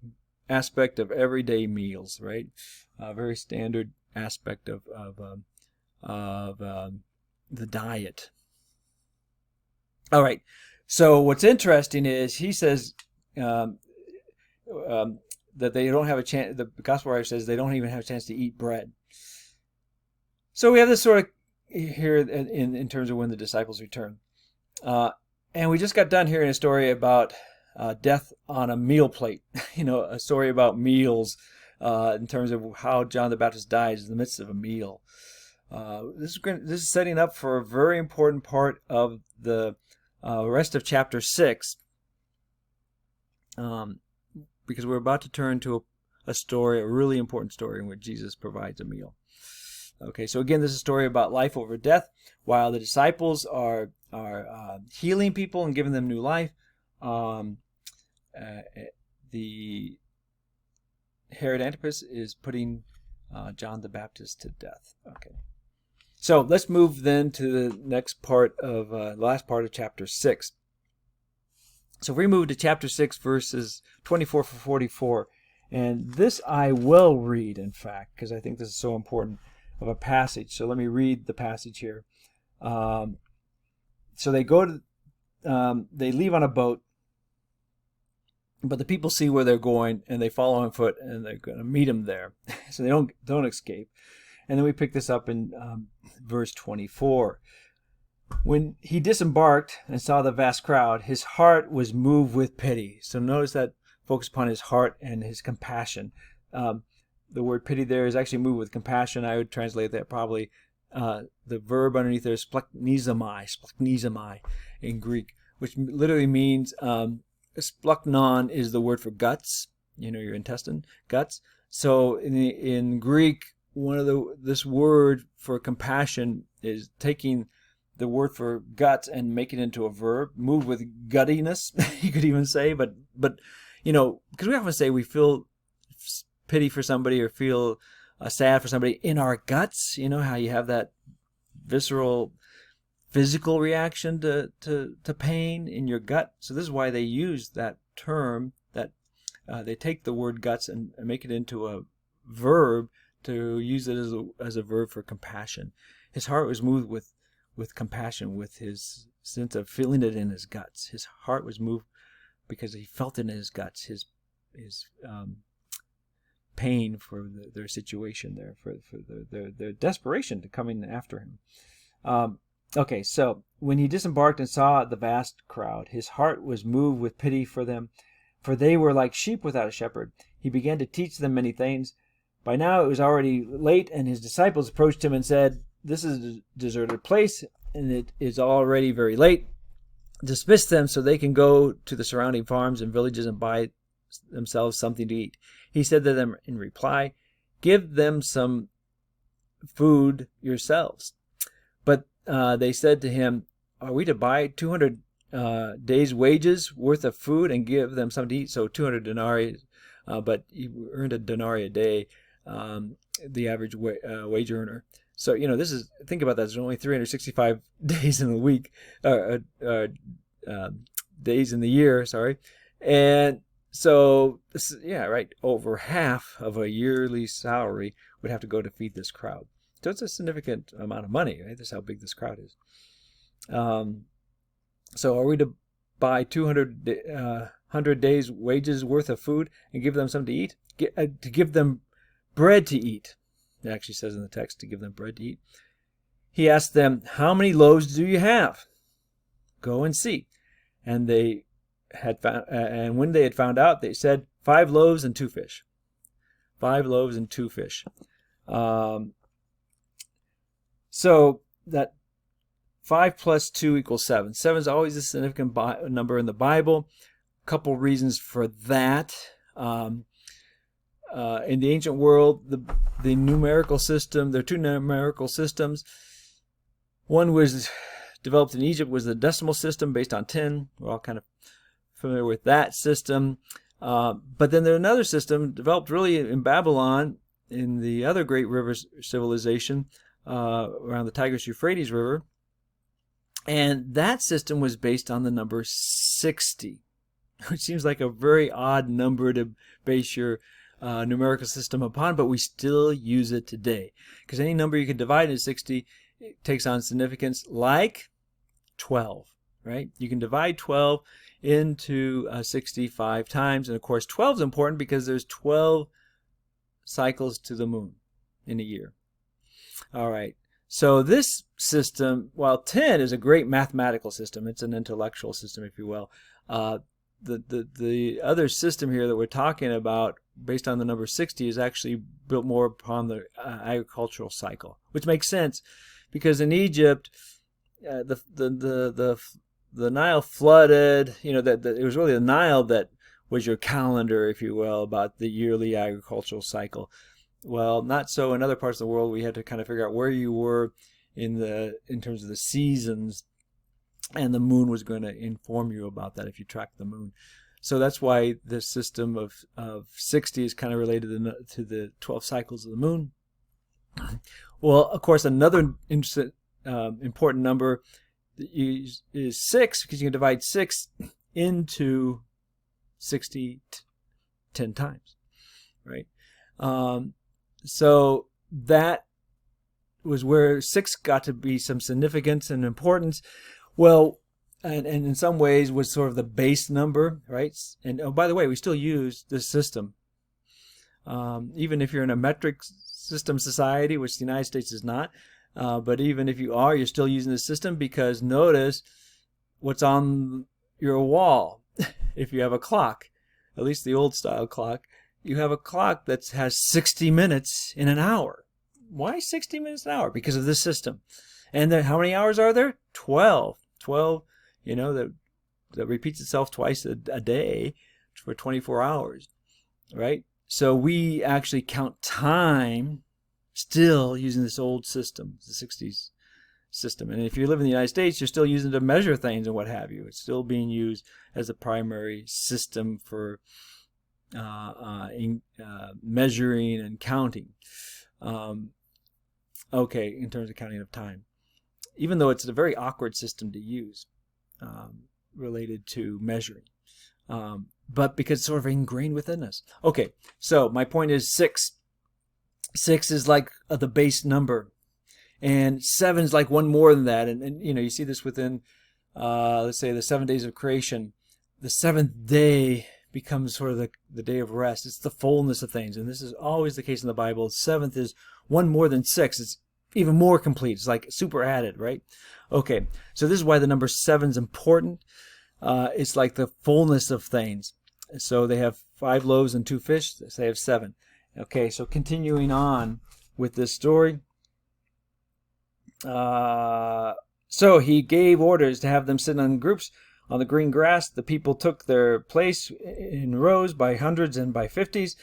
aspect of everyday meals, right? Very standard aspect of the diet. All right. So what's interesting is he says that they don't have a chance. The gospel writer says they don't even have a chance to eat bread. So we have this sort of here in terms of when the disciples return, and we just got done hearing a story about death on a meal plate. A story about meals in terms of how John the Baptist dies in the midst of a meal. This is setting up for a very important part of the rest of chapter 6, because we're about to turn to a really important story in which Jesus provides a meal. Okay, so again, this is a story about life over death. While the disciples are healing people and giving them new life, the Herod Antipas is putting John the Baptist to death. Okay, so let's move then to the next part of the last part of chapter 6. So if we move to chapter 6, verses 24 to 44, and this I will read, in fact, because I think this is so important of a passage. So let me read the passage here. So they they leave on a boat, but the people see where they're going, and they follow on foot, and they're going to meet him there. So they don't escape. And then we pick this up in verse 24. When he disembarked and saw the vast crowd, his heart was moved with pity. So notice that focus upon his heart and his compassion. The word pity there is actually moved with compassion. I would translate that probably. The verb underneath there is splachizomai in Greek, which literally means splachnon is the word for guts. Your intestine, guts. So in Greek, this word for compassion is taking the word for guts and making it into a verb, move with guttiness, you could even say. But because we often say we feel pity for somebody or feel sad for somebody in our guts. How you have that visceral, physical reaction to pain in your gut. So this is why they use that term, that they take the word guts and make it into a verb to use it as a verb for compassion. His heart was moved with compassion, with his sense of feeling it in his guts. His heart was moved because he felt it in his guts, his pain for their situation there, for their desperation to coming after him. Okay, so when he disembarked and saw the vast crowd, his heart was moved with pity for them, for they were like sheep without a shepherd. He began to teach them many things. By now it was already late, and his disciples approached him and said, "This is a deserted place, and it is already very late. Dismiss them so they can go to the surrounding farms and villages and buy themselves something to eat." He said to them in reply, "Give them some food yourselves." But they said to him, "Are we to buy 200 days' wages worth of food and give them something to eat?" So 200 denarii, but he earned a denarii a day, the average wage earner. So, think about that. There's only 365 days in the week, days in the year, sorry. And so, yeah, right, over half of a yearly salary would have to go to feed this crowd. So it's a significant amount of money, right? That's how big this crowd is. So are we to buy 100 days' wages worth of food and give them something to eat? To give them bread to eat. It actually says in the text to give them bread to eat. He asked them, "How many loaves do you have? Go and see." And they had found, and when they had found out, they said, 5 loaves and 2 fish. 5 loaves and 2 fish. So that 5 plus 2 equals 7. 7 is always a significant number in the Bible. A couple reasons for that. In the ancient world, the numerical system, there are 2 numerical systems. One was developed in Egypt, was the decimal system based on 10. We're all kind of familiar with that system. But then there's another system developed really in Babylon, in the other great river civilization around the Tigris-Euphrates River. And that system was based on the number 60, which seems like a very odd number to base your numerical system upon, but we still use it today. Because any number you can divide into 60 takes on significance, like 12, right? You can divide 12 into 65 times, and of course 12 is important because there's 12 cycles to the moon in a year. All right. So this system, while 10 is a great mathematical system, it's an intellectual system, if you will. The other system here that we're talking about, based on the number 60, is actually built more upon the agricultural cycle, which makes sense because in Egypt, the Nile flooded. It was really the Nile that was your calendar, if you will, about the yearly agricultural cycle. Well, not so in other parts of the world. We had to kind of figure out where you were in terms of the seasons, and the moon was going to inform you about that if you track the moon. So that's why the system of 60 is kind of related to the 12 cycles of the moon. Well, of course, another important number is 6, because you can divide 6 into 60 10 times, right? So that was where 6 got to be some significance and importance. Well, and in some ways was sort of the base number, right? And oh, by the way, we still use this system. Even if you're in a metric system society, which the United States is not, but even if you are, you're still using the system, because notice what's on your wall. If you have a clock, at least the old style clock, you have a clock that has 60 minutes in an hour. Why 60 minutes an hour? Because of this system. And then how many hours are there? 12. 12, that repeats itself twice a day for 24 hours, right? So we actually count time still using this old system, the 60s system. And if you live in the United States, you're still using it to measure things and what have you. It's still being used as the primary system for measuring and counting. Okay, in terms of counting of time. Even though it's a very awkward system to use related to measuring. But because it's sort of ingrained within us. Okay, so my point is 6. 6 is like the base number. And 7 is like one more than that. And you see this within, let's say, the 7 days of creation. The 7th day becomes sort of the day of rest. It's the fullness of things. And this is always the case in the Bible. 7th is one more than 6. It's even more complete. It's like super added, right? Okay, so this is why the number 7 is important. It's like the fullness of things. So they have 5 loaves and 2 fish. So they have 7. Okay, so continuing on with this story. So he gave orders to have them sit in groups on the green grass. The people took their place in rows by hundreds and by 50s.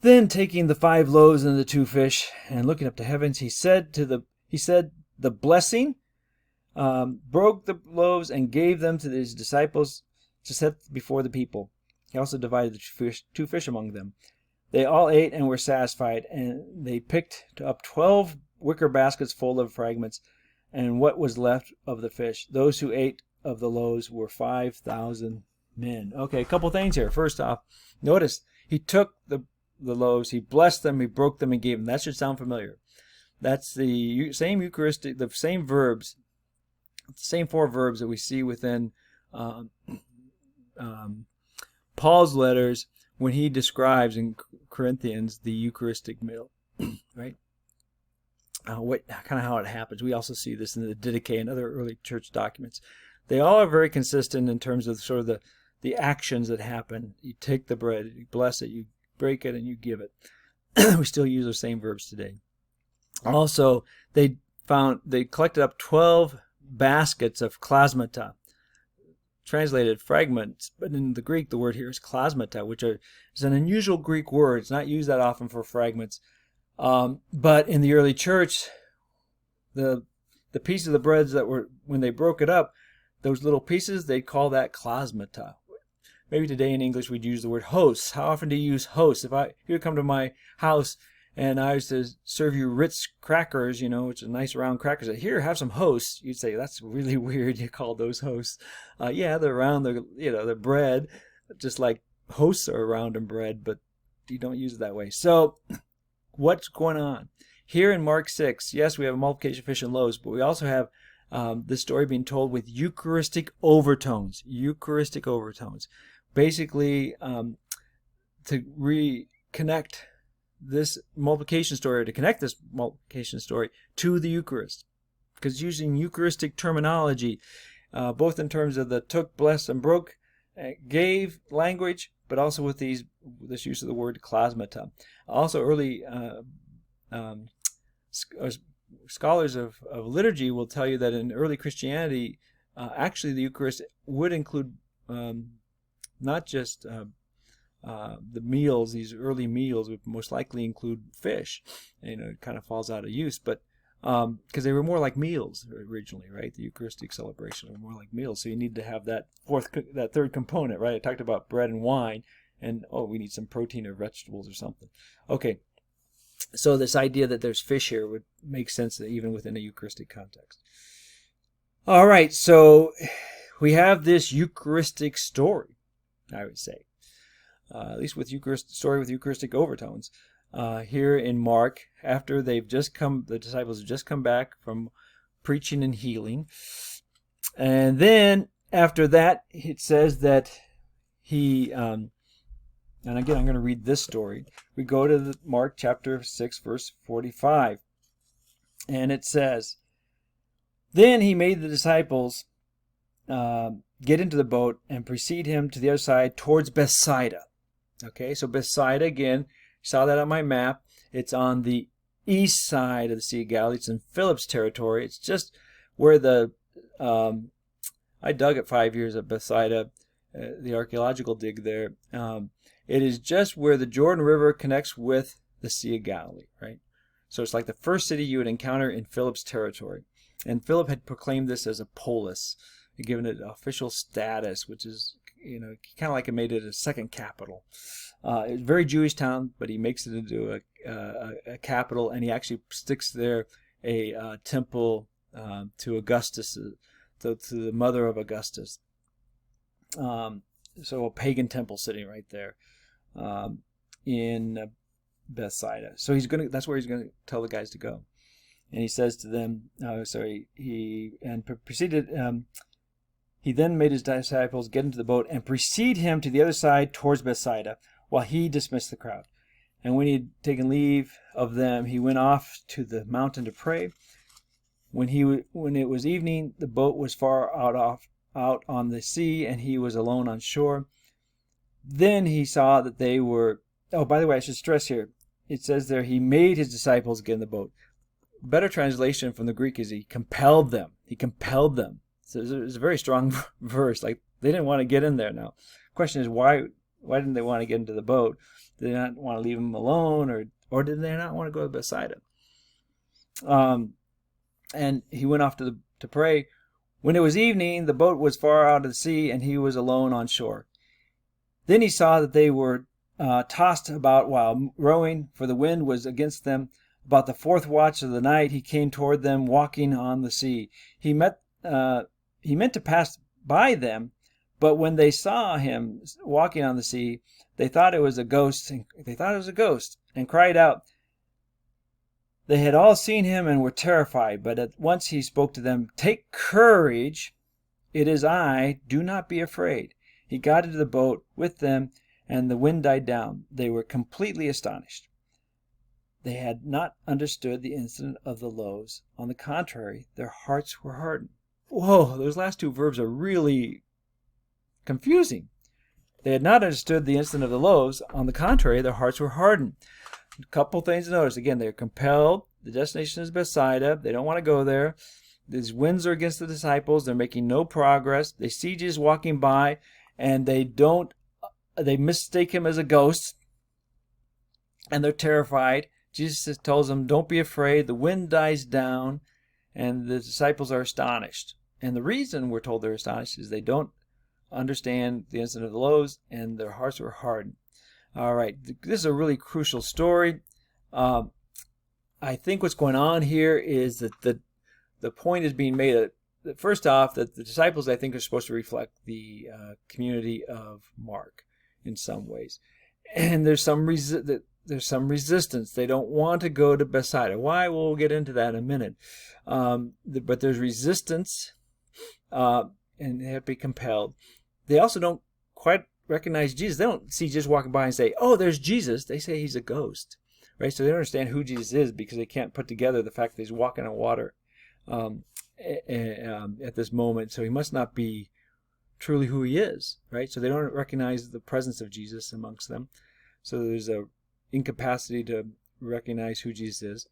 Then taking the 5 loaves and the 2 fish and looking up to heavens, he said the blessing, broke the loaves and gave them to his disciples to set before the people. He also divided the 2 fish among them. They all ate and were satisfied, and they picked up 12 wicker baskets full of fragments, and what was left of the fish. Those who ate of the loaves were 5,000 men. Okay, a couple things here. First off, notice he took the loaves, he blessed them, he broke them, and gave them. That should sound familiar. That's the same Eucharistic, the same verbs, the same 4 verbs that we see within Paul's letters when he describes in Corinthians the Eucharistic meal, right? Kind of how it happens. We also see this in the Didache and other early church documents. They all are very consistent in terms of sort of the actions that happen. You take the bread, you bless it, you break it, and you give it. We still use those same verbs today. Also, they collected up 12 baskets of klasmata, translated fragments, but in the Greek the word here is klasmata, which is an unusual Greek word. It's not used that often for fragments. But in the early church, the pieces of the breads that were, when they broke it up, those little pieces, they'd call that klasmata. Maybe today in English we'd use the word hosts. How often do you use hosts? If you would come to my house and I was to serve you Ritz crackers, which are nice round crackers, here, have some hosts, you'd say, that's really weird, you call those hosts. Yeah, they're round, they're bread, just like hosts are round and bread, but you don't use it that way. So, what's going on? Here in Mark 6, yes, we have a multiplication of fish and loaves, but we also have this story being told with Eucharistic overtones. Eucharistic overtones. Basically, to reconnect this multiplication story, or to connect this multiplication story to the Eucharist. Because using Eucharistic terminology, both in terms of the took, blessed, and broke, gave language, but also with this use of the word klasmata. Also, early scholars of liturgy will tell you that in early Christianity, actually the Eucharist would include not just the meals. These early meals would most likely include fish. It kind of falls out of use, but because they were more like meals originally, right? The Eucharistic celebration were more like meals, so you need to have that third component, right? I talked about bread and wine, and we need some protein or vegetables or something. Okay, so this idea that there's fish here would make sense even within a Eucharistic context. All right, so we have this Eucharistic story, I would say, at least with story with Eucharistic overtones. Here in Mark, after the disciples have just come back from preaching and healing, and then after that, it says that he, and again, I'm going to read this story. We go to Mark chapter 6, verse 45, and it says, "Then he made the disciples get into the boat and precede him to the other side towards Bethsaida." Okay, so Bethsaida, again, saw that on my map. It's on the east side of the Sea of Galilee. It's in Philip's territory. It's just where I dug it 5 years at Bethsaida, the archaeological dig there. It is just where the Jordan River connects with the Sea of Galilee, right? So it's like the first city you would encounter in Philip's territory. And Philip had proclaimed this as a polis, given it official status, which is, kind of like it made it a second capital. It's a very Jewish town, but he makes it into a capital, and he actually sticks there a temple to Augustus, to the mother of Augustus. So a pagan temple sitting right there in Bethsaida. So that's where he's going to tell the guys to go. And he says to them, he then made his disciples get into the boat and precede him to the other side towards Bethsaida, while he dismissed the crowd. And when he had taken leave of them, he went off to the mountain to pray. When it was evening, the boat was far out on the sea, and he was alone on shore. Then he saw that they were... Oh, by the way, I should stress here, it says there, he made his disciples get in the boat. Better translation from the Greek is he compelled them. He compelled them. So it's a very strong verse. Like, they didn't want to get in there now. Question is, why didn't they want to get into the boat? Did they not want to leave him alone, or did they not want to go to Bethsaida? And he went off to pray. When it was evening, the boat was far out of the sea, and he was alone on shore. Then he saw that they were tossed about while rowing, for the wind was against them. About the fourth watch of the night, he came toward them, walking on the sea. He meant to pass by them, but when they saw him walking on the sea, they thought it was a ghost. And cried out. They had all seen him and were terrified. But at once he spoke to them. "Take courage. It is I. Do not be afraid." He got into the boat with them, and the wind died down. They were completely astonished. They had not understood the incident of the loaves. On the contrary, their hearts were hardened. Whoa, those last two verbs are really confusing. They had not understood the incident of the loaves. On the contrary, their hearts were hardened. A couple things to notice. Again, they're compelled. The destination is Bethsaida. They don't want to go there. These winds are against the disciples. They're making no progress. They see Jesus walking by, and they mistake him as a ghost, and they're terrified. Jesus tells them, "Don't be afraid." The wind dies down, and the disciples are astonished. And the reason we're told they're astonished is they don't understand the incident of the loaves, and their hearts were hardened. All right, this is a really crucial story. I think what's going on here is that the point is being made that first off, that the disciples, I think, are supposed to reflect the community of Mark in some ways, and there's some resistance. They don't want to go to Bethsaida. Why? We'll get into that in a minute. But there's resistance, and they have to be compelled. They also don't quite recognize Jesus. They don't see Jesus walking by and say, "Oh, there's Jesus." They say he's a ghost, right? So they don't understand who Jesus is because they can't put together the fact that he's walking on water at this moment. So he must not be truly who he is, right? So they don't recognize the presence of Jesus amongst them. So there's a incapacity to recognize who Jesus is.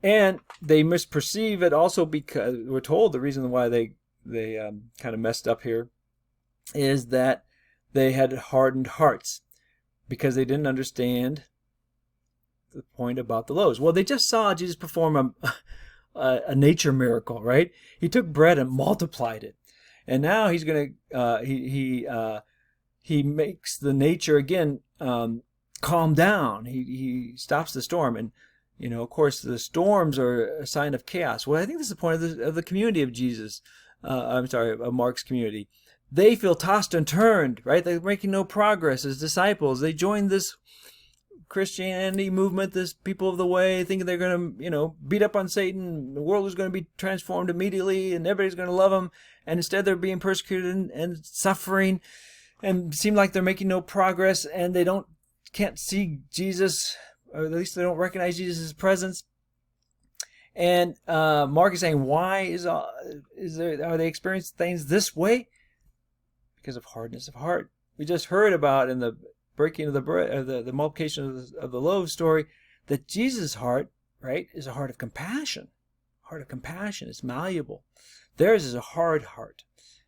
And they misperceive it also because we're told the reason why they kind of messed up here is that they had hardened hearts because they didn't understand the point about the loaves. Well, they just saw Jesus perform a nature miracle, right? He took bread and multiplied it, and now he's going to he makes the nature again calm down. He stops the storm, and of course, the storms are a sign of chaos. Well, I think this is the point of the community of Jesus. Of Mark's community. They feel tossed and turned, right? They're making no progress as disciples. They joined this Christianity movement, this people of the way, thinking they're going to, beat up on Satan. The world is going to be transformed immediately, and everybody's going to love them. And instead, they're being persecuted and suffering, and seem like they're making no progress. And they can't see Jesus, or at least they don't recognize Jesus' presence. And Mark is saying, why are they experiencing things this way? Because of hardness of heart. We just heard about in the breaking of the bread, the multiplication of the loaves story, that Jesus' heart, right, is a heart of compassion. Heart of compassion. It's malleable. Theirs is a hard heart.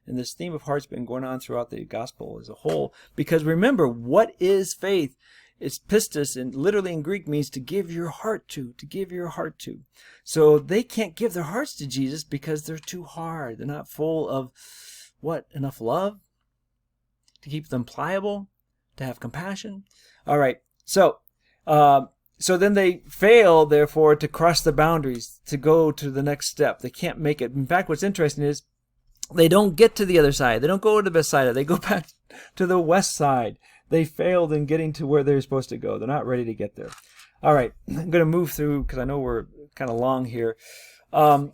And this theme of heart's been going on throughout the gospel as a whole. Because remember, what is faith? It's pistis, and literally in Greek means to give your heart to give your heart to. So they can't give their hearts to Jesus because they're too hard. They're not full of enough love to keep them pliable, to have compassion. All right. So then they fail, therefore, to cross the boundaries, to go to the next step. They can't make it. In fact, what's interesting is they don't get to the other side. They don't go to Bethsaida. They go back to the west side. They failed in getting to where they're supposed to go. They're not ready to get there. All right, I'm going to move through because I know we're kind of long here. If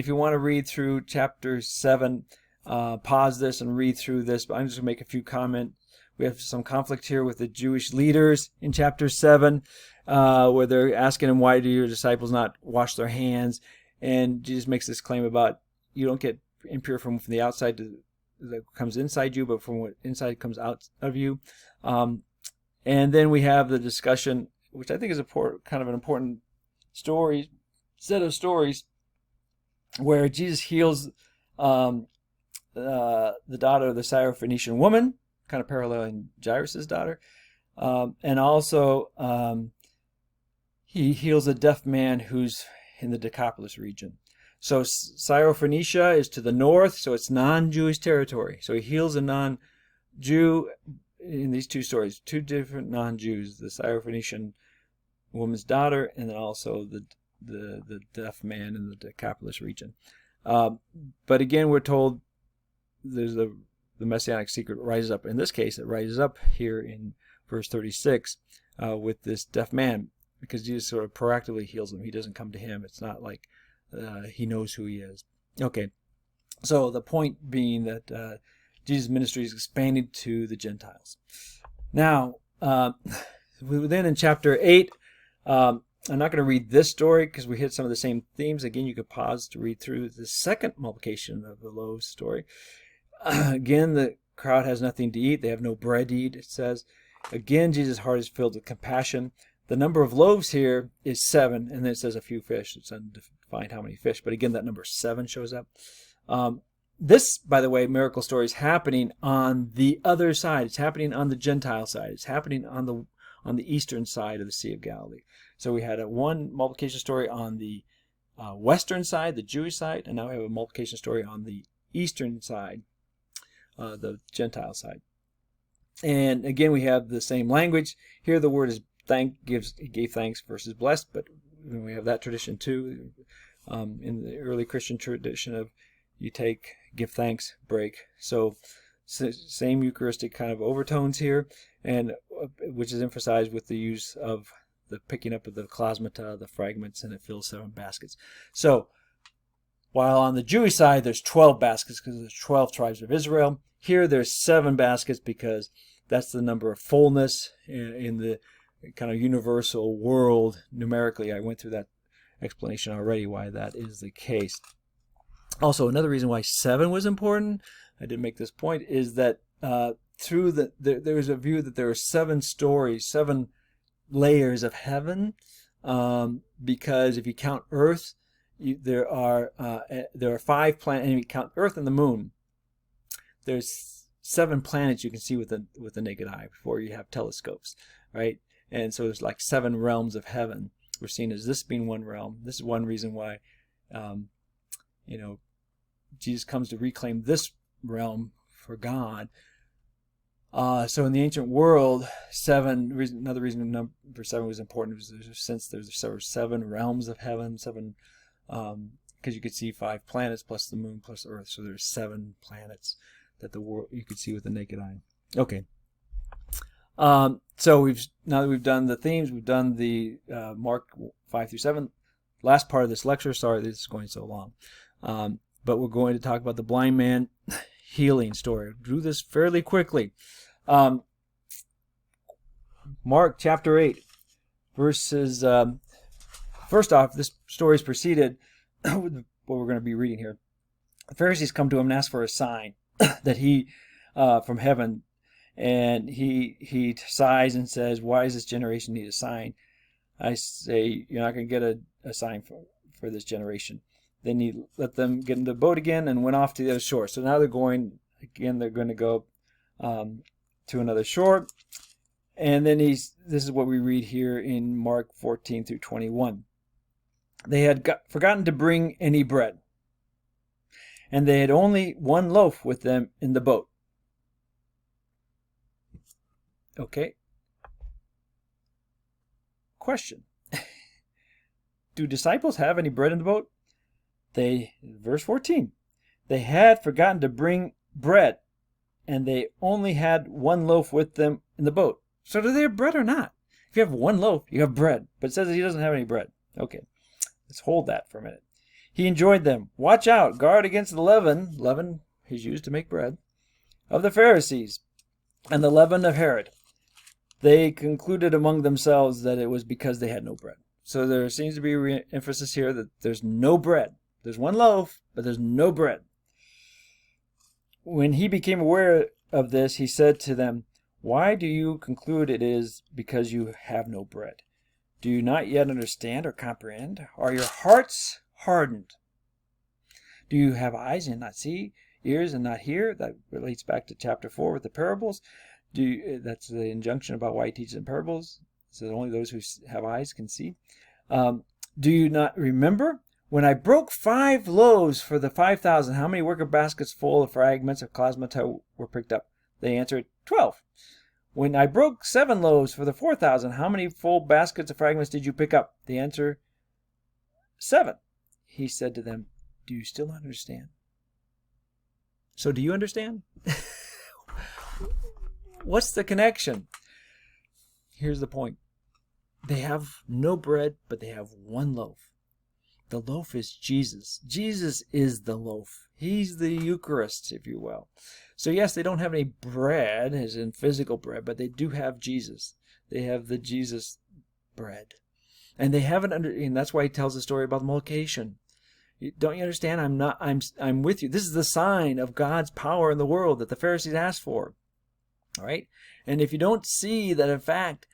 you want to read through chapter 7, pause this and read through this, but I'm just going to make a few comments. We have some conflict here with the Jewish leaders in chapter 7, where they're asking him, why do your disciples not wash their hands? And Jesus makes this claim about you don't get impure from the outside that comes inside you, but from what inside comes out of you. And then we have the discussion, which I think is kind of an important set of stories, where Jesus heals the daughter of the Syrophoenician woman, kind of paralleling Jairus' daughter. And also he heals a deaf man who's in the Decapolis region. So Syrophoenicia is to the north, so it's non-Jewish territory. So he heals a non-Jew in these two stories, two different non-Jews, the Syrophoenician woman's daughter, and then also the deaf man in the Decapolis region. But again, we're told there's the messianic secret rises up. In this case, it rises up here in verse 36 with this deaf man, because Jesus sort of proactively heals him. He doesn't come to him. It's not like he knows who he is. Okay, so the point being that Jesus' ministry is expanded to the Gentiles. Now, then in chapter 8, I'm not going to read this story because we hit some of the same themes. Again, you could pause to read through the second multiplication of the loaves story. Again, the crowd has nothing to eat. They have no bread to eat, it says. Again, Jesus' heart is filled with compassion. The number of loaves here is 7, and then it says a few fish. It's undefined how many fish, but again, that number 7 shows up. This, by the way, miracle story is happening on the other side. It's happening on the Gentile side. It's happening on the eastern side of the Sea of Galilee. So we had one multiplication story on the western side, the Jewish side, and now we have a multiplication story on the eastern side, the Gentile side. And again, we have the same language. Here the word is gave thanks versus blessed, but we have that tradition too. In the early Christian tradition of you take, give thanks, break. So same Eucharistic kind of overtones here, and which is emphasized with the use of the picking up of the klasmata, the fragments, and it fills 7 baskets. So while on the Jewish side there's 12 baskets because there's 12 tribes of Israel, here there's 7 baskets because that's the number of fullness in the kind of universal world numerically. I went through that explanation already why that is the case. Also, another reason why 7 was important, I didn't make this point, is that there was a view that there are 7 stories, 7 layers of heaven, because if you count Earth, there are 5 planets, and if you count Earth and the Moon, there's 7 planets you can see with the naked eye before you have telescopes, right? And so there's like 7 realms of heaven. We're seeing as this being one realm. This is one reason why, Jesus comes to reclaim this realm for God. So in the ancient world, another reason number 7 was important was since there's 7 realms of heaven, 7, because you could see 5 planets plus the moon plus Earth, so there's 7 planets that the world you could see with the naked eye. Okay. So now that we've done the themes, we've done the Mark 5 through 7. Last part of this lecture. Sorry, this is going so long. But we're going to talk about the blind man healing story. I'll do this fairly quickly. Mark chapter 8, verses. First off, this story is preceded with what we're going to be reading here. The Pharisees come to him and ask for a sign that he from heaven, and he sighs and says, "Why does this generation need a sign? I say you're not going to get a sign for this generation." Then he let them get into the boat again and went off to the other shore. So now they're going to go to another shore. And then this is what we read here in Mark 14 through 21. They had forgotten to bring any bread, and they had only 1 loaf with them in the boat. Okay. Question. Do disciples have any bread in the boat? Verse 14, they had forgotten to bring bread, and they only had 1 loaf with them in the boat. So do they have bread or not? If you have 1 loaf, you have bread. But it says that he doesn't have any bread. Okay, let's hold that for a minute. He enjoined them, watch out, guard against the leaven. Leaven is used to make bread. Of the Pharisees, and the leaven of Herod. They concluded among themselves that it was because they had no bread. So there seems to be emphasis here that there's no bread. There's 1 loaf, but there's no bread. When he became aware of this, he said to them, why do you conclude it is because you have no bread? Do you not yet understand or comprehend? Are your hearts hardened? Do you have eyes and not see, ears and not hear? That relates back to chapter 4 with the parables. That's the injunction about why he teaches in parables. So only those who have eyes can see. Do you not remember? When I broke 5 loaves for the 5,000, how many wicker baskets full of fragments of klasmata were picked up? They answered, 12. When I broke 7 loaves for the 4,000, how many full baskets of fragments did you pick up? The answer, 7. He said to them, do you still understand? So do you understand? What's the connection? Here's the point. They have no bread, but they have 1 loaf. The loaf is Jesus. Jesus is the loaf. He's the Eucharist, if you will. So yes, they don't have any bread, as in physical bread, but they do have Jesus. They have the Jesus bread. And they haven't and that's why he tells the story about the multiplication. Don't you understand? I'm with you. This is the sign of God's power in the world that the Pharisees asked for. All right? And if you don't see that, in fact,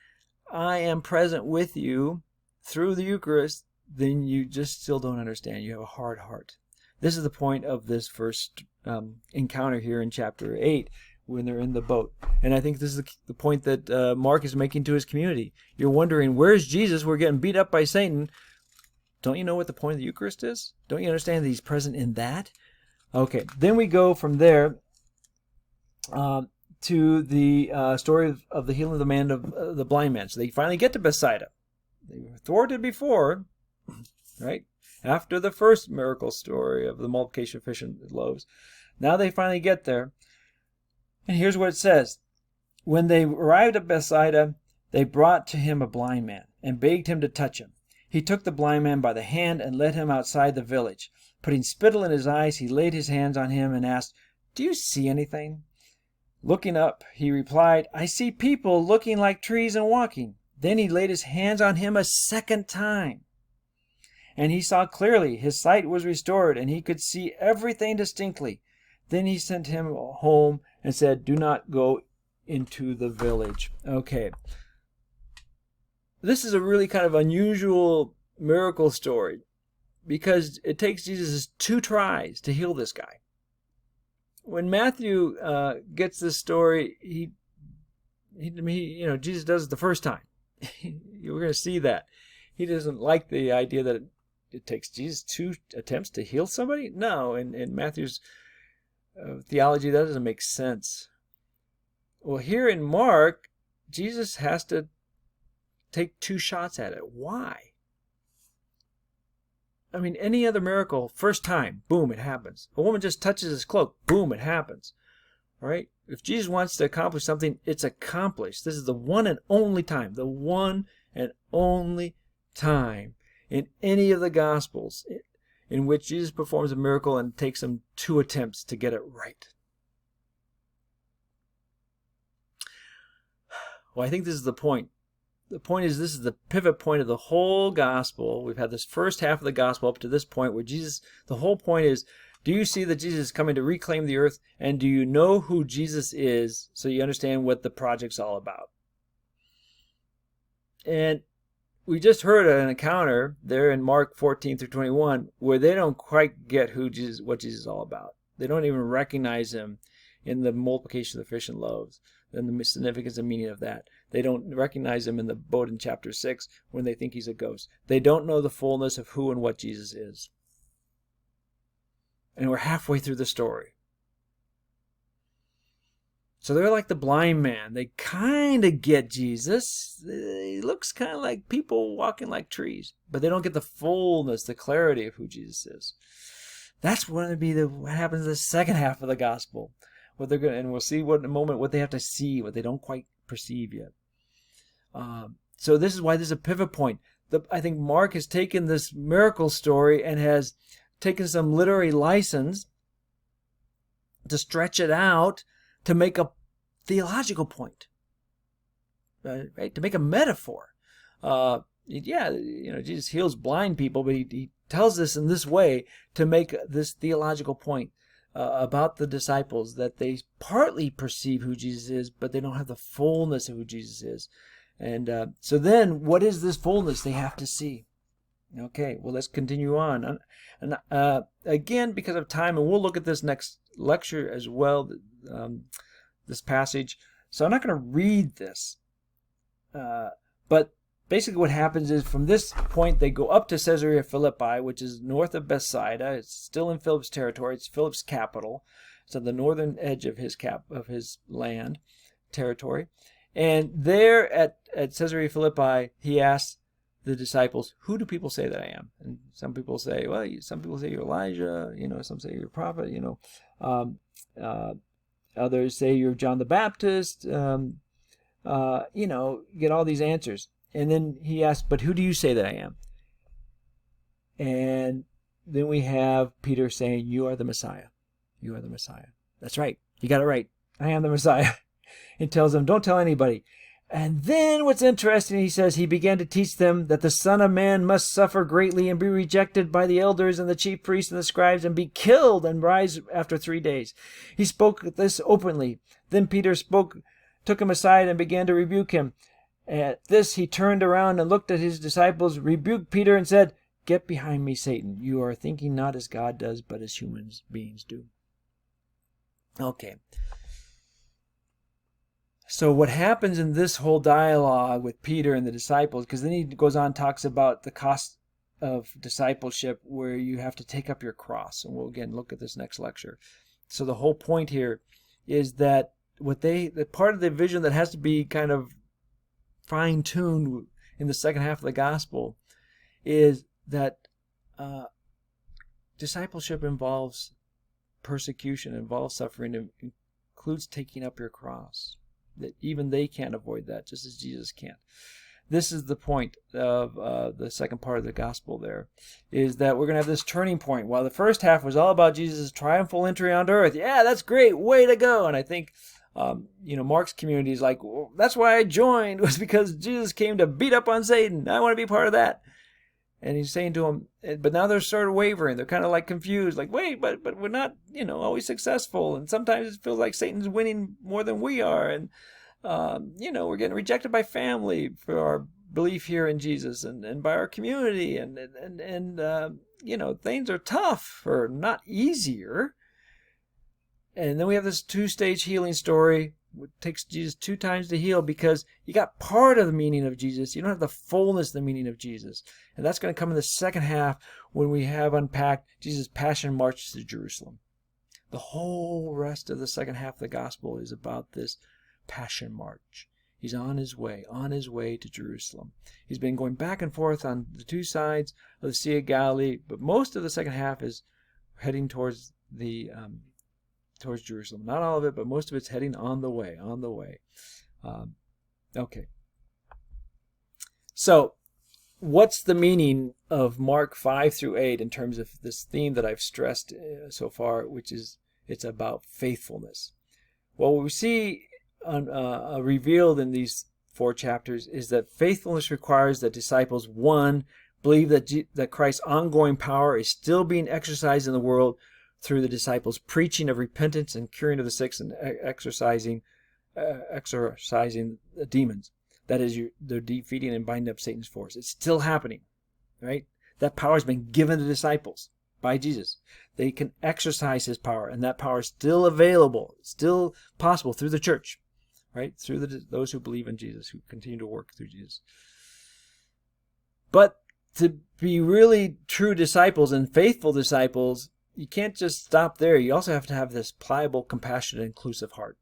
I am present with you through the Eucharist, then you just still don't understand. You have a hard heart. This is the point of this first encounter here in chapter 8 when they're in the boat. And I think this is the point that Mark is making to his community. You're wondering, where's Jesus? We're getting beat up by Satan. Don't you know what the point of the Eucharist is? Don't you understand that he's present in that? Okay, then we go from there to the story of the healing of the man of the blind man. So they finally get to Bethsaida. They were thwarted before, right? After the first miracle story of the multiplication of fish and loaves. Now they finally get there. And here's what it says. When they arrived at Bethsaida, they brought to him a blind man and begged him to touch him. He took the blind man by the hand and led him outside the village. Putting spittle in his eyes, he laid his hands on him and asked, do you see anything? Looking up, he replied, I see people looking like trees and walking. Then he laid his hands on him a second time. And he saw clearly. His sight was restored, and he could see everything distinctly. Then he sent him home and said, do not go into the village. Okay. This is a really kind of unusual miracle story because it takes Jesus 2 tries to heal this guy. When Matthew gets this story, Jesus does it the first time. You're going to see that. He doesn't like the idea that it takes Jesus 2 attempts to heal somebody. No, in Matthew's theology, that doesn't make sense. Well, here in Mark, Jesus has to take 2 shots at it. Why? I mean, any other miracle, first time, boom, it happens. A woman just touches his cloak, boom, it happens. All right? If Jesus wants to accomplish something, it's accomplished. This is the one and only time, the one and only time in any of the Gospels in which Jesus performs a miracle and takes him 2 attempts to get it right. Well, I think this is the point. The point is, this is the pivot point of the whole gospel. We've had this first half of the gospel up to this point where Jesus, the whole point is, do you see that Jesus is coming to reclaim the earth? And do you know who Jesus is so you understand what the project's all about? And we just heard an encounter there in Mark 14 through 21 where they don't quite get what Jesus is all about. They don't even recognize him in the multiplication of the fish and loaves and the significance and meaning of that. They don't recognize him in the boat in chapter 6 when they think he's a ghost. They don't know the fullness of who and what Jesus is. And we're halfway through the story. So they're like the blind man. They kind of get Jesus. He looks kind of like people walking like trees. But they don't get the fullness, the clarity of who Jesus is. That's going to be what happens in the second half of the gospel. And we'll see in a moment what they have to see, what they don't quite perceive yet. So this is why this is a pivot point. I think Mark has taken this miracle story and has taken some literary license to stretch it out to make a theological point, right? To make a metaphor. Jesus heals blind people, but he tells this in this way to make this theological point about the disciples, that they partly perceive who Jesus is, but they don't have the fullness of who Jesus is. And so then, what is this fullness they have to see? Okay, well, let's continue on. And again, because of time, and we'll look at this next lecture as well, this passage. So I'm not going to read this. But basically what happens is from this point, they go up to Caesarea Philippi, which is north of Bethsaida. It's still in Philip's territory. It's Philip's capital. It's on the northern edge of his land territory. And there at Caesarea Philippi, he asked the disciples, who do people say that I am? And some people say, well, some people say you're Elijah, some say you're a prophet, others say you're John the Baptist, get all these answers. And then he asked, but who do you say that I am? And then we have Peter saying, you are the Messiah. You are the Messiah. That's right. You got it right. I am the Messiah. He tells them, don't tell anybody. And then what's interesting, he says, he began to teach them that the Son of Man must suffer greatly and be rejected by the elders and the chief priests and the scribes and be killed and rise after 3 days. He spoke this openly. Then Peter took him aside and began to rebuke him. At this, he turned around and looked at his disciples, rebuked Peter and said, get behind me, Satan. You are thinking not as God does, but as human beings do. Okay. So what happens in this whole dialogue with Peter and the disciples, because then he goes on and talks about the cost of discipleship where you have to take up your cross. And we'll again look at this next lecture. So the whole point here is that the part of the vision that has to be kind of fine-tuned in the second half of the gospel is that discipleship involves persecution, involves suffering, it includes taking up your cross. That even they can't avoid that, just as Jesus can't. This is the point of the second part of the gospel there, is that we're going to have this turning point. While the first half was all about Jesus' triumphal entry onto earth, yeah, that's great, way to go. And I think, Mark's community is like, well, that's why I joined, was because Jesus came to beat up on Satan. I want to be part of that. And he's saying to them, but now they're sort of wavering. They're kind of like confused, like, wait, but we're not, always successful. And sometimes it feels like Satan's winning more than we are. And, we're getting rejected by family for our belief here in Jesus and by our community. And things are tough or not easier. And then we have this 2-stage healing story. It takes Jesus 2 times to heal because you got part of the meaning of Jesus. You don't have the fullness of the meaning of Jesus. And that's going to come in the second half when we have unpacked Jesus' passion march to Jerusalem. The whole rest of the second half of the gospel is about this passion march. He's on his way to Jerusalem. He's been going back and forth on the 2 sides of the Sea of Galilee, but most of the second half is heading towards Jerusalem. Not all of it, but most of it's heading on the way. Okay. So, what's the meaning of Mark 5 through 8 in terms of this theme that I've stressed so far, which is it's about faithfulness? Well, what we see revealed in these 4 chapters is that faithfulness requires that disciples, 1, believe that Christ's ongoing power is still being exercised in the world through the disciples' preaching of repentance and curing of the sick and exorcising the demons. That is, they're defeating and binding up Satan's force. It's still happening, right? That power has been given to disciples by Jesus. They can exercise his power, and that power is still available, still possible through the church, right? Through those who believe in Jesus, who continue to work through Jesus. But to be really true disciples and faithful disciples, you can't just stop there. You also have to have this pliable, compassionate, inclusive heart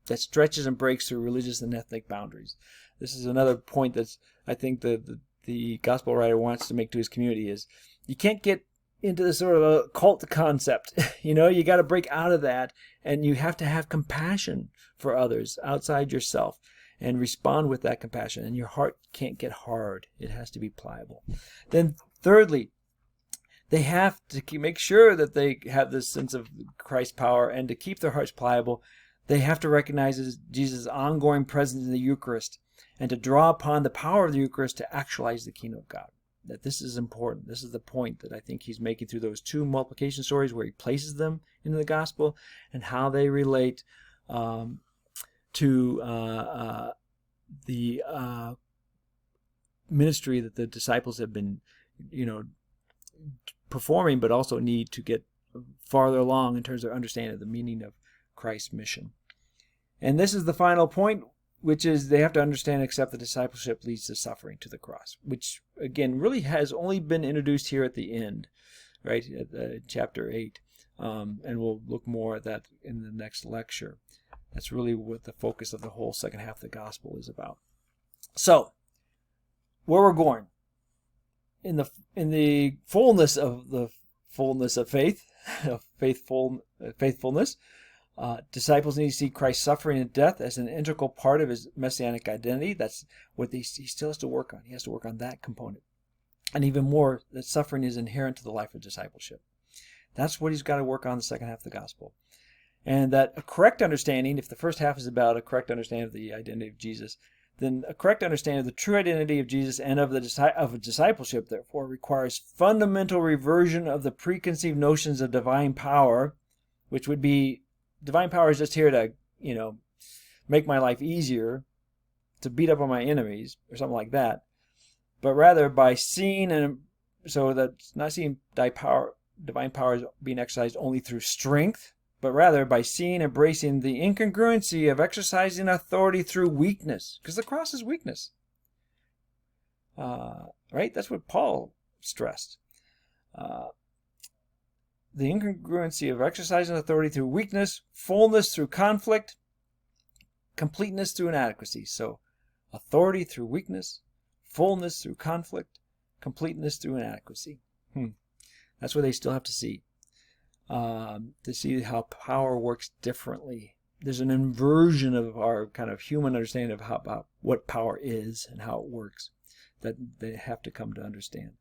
that stretches and breaks through religious and ethnic boundaries. This is another point that's, I think, the gospel writer wants to make to his community is you can't get into this sort of a cult concept. You got to break out of that, and you have to have compassion for others outside yourself and respond with that compassion. And your heart can't get hard. It has to be pliable. Then thirdly, they have to make sure that they have this sense of Christ's power, and to keep their hearts pliable, they have to recognize Jesus' ongoing presence in the Eucharist and to draw upon the power of the Eucharist to actualize the kingdom of God. That this is important. This is the point that I think he's making through those 2 multiplication stories where he places them into the gospel and how they relate to the ministry that the disciples have been, performing, but also need to get farther along in terms of understanding of the meaning of Christ's mission. And this is the final point, which is they have to understand and accept that discipleship leads to suffering, to the cross, which again really has only been introduced here at the end, right, at chapter 8. And we'll look more at that in the next lecture. That's really what the focus of the whole second half of the gospel is about. So, where we're going in the fullness of faith, of faithfulness, disciples need to see Christ's suffering and death as an integral part of his messianic identity. That's what he still has to work on. He has to work on that component, and even more, that suffering is inherent to the life of discipleship. That's what he's got to work on in the second half of the gospel. And that a correct understanding, if the first half is about a correct understanding of the identity of Jesus, then a correct understanding of the true identity of Jesus and of discipleship, therefore, requires fundamental reversion of the preconceived notions of divine power, which would be, divine power is just here to, make my life easier, to beat up on my enemies, or something like that. But rather by seeing, and so that's not seeing divine power is being exercised only through strength, but rather by seeing, embracing the incongruency of exercising authority through weakness, because the cross is weakness. Right? That's what Paul stressed. The incongruency of exercising authority through weakness, fullness through conflict, completeness through inadequacy. So, authority through weakness, fullness through conflict, completeness through inadequacy. That's what they still have to see how power works differently. There's an inversion of our kind of human understanding of about what power is and how it works that they have to come to understand.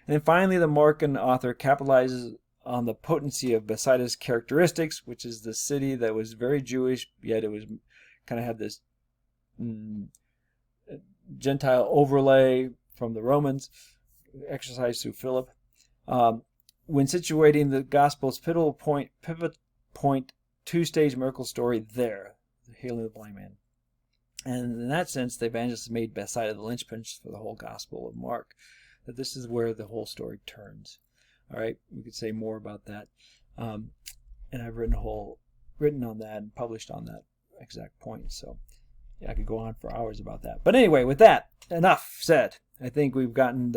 And then finally, the Markan author capitalizes on the potency of Bethsaida's characteristics, which is the city that was very Jewish, yet it was kind of had this Gentile overlay from the Romans, exercised through Philip. When situating the gospel's pivot point, two-stage miracle story there, the healing of the blind man. And in that sense, the evangelist made Bethsaida the linchpin for the whole gospel of Mark, that this is where the whole story turns. All right, we could say more about that. And I've written on that and published on that exact point. So yeah, I could go on for hours about that. But anyway, with that, enough said. I think we've gotten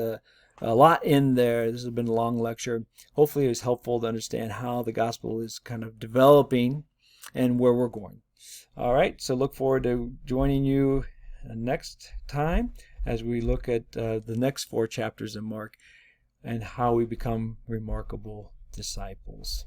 a lot in there. This has been a long lecture. Hopefully it was helpful to understand how the gospel is kind of developing and where we're going. All right, so look forward to joining you next time as we look at the next 4 chapters in Mark and how we become remarkable disciples.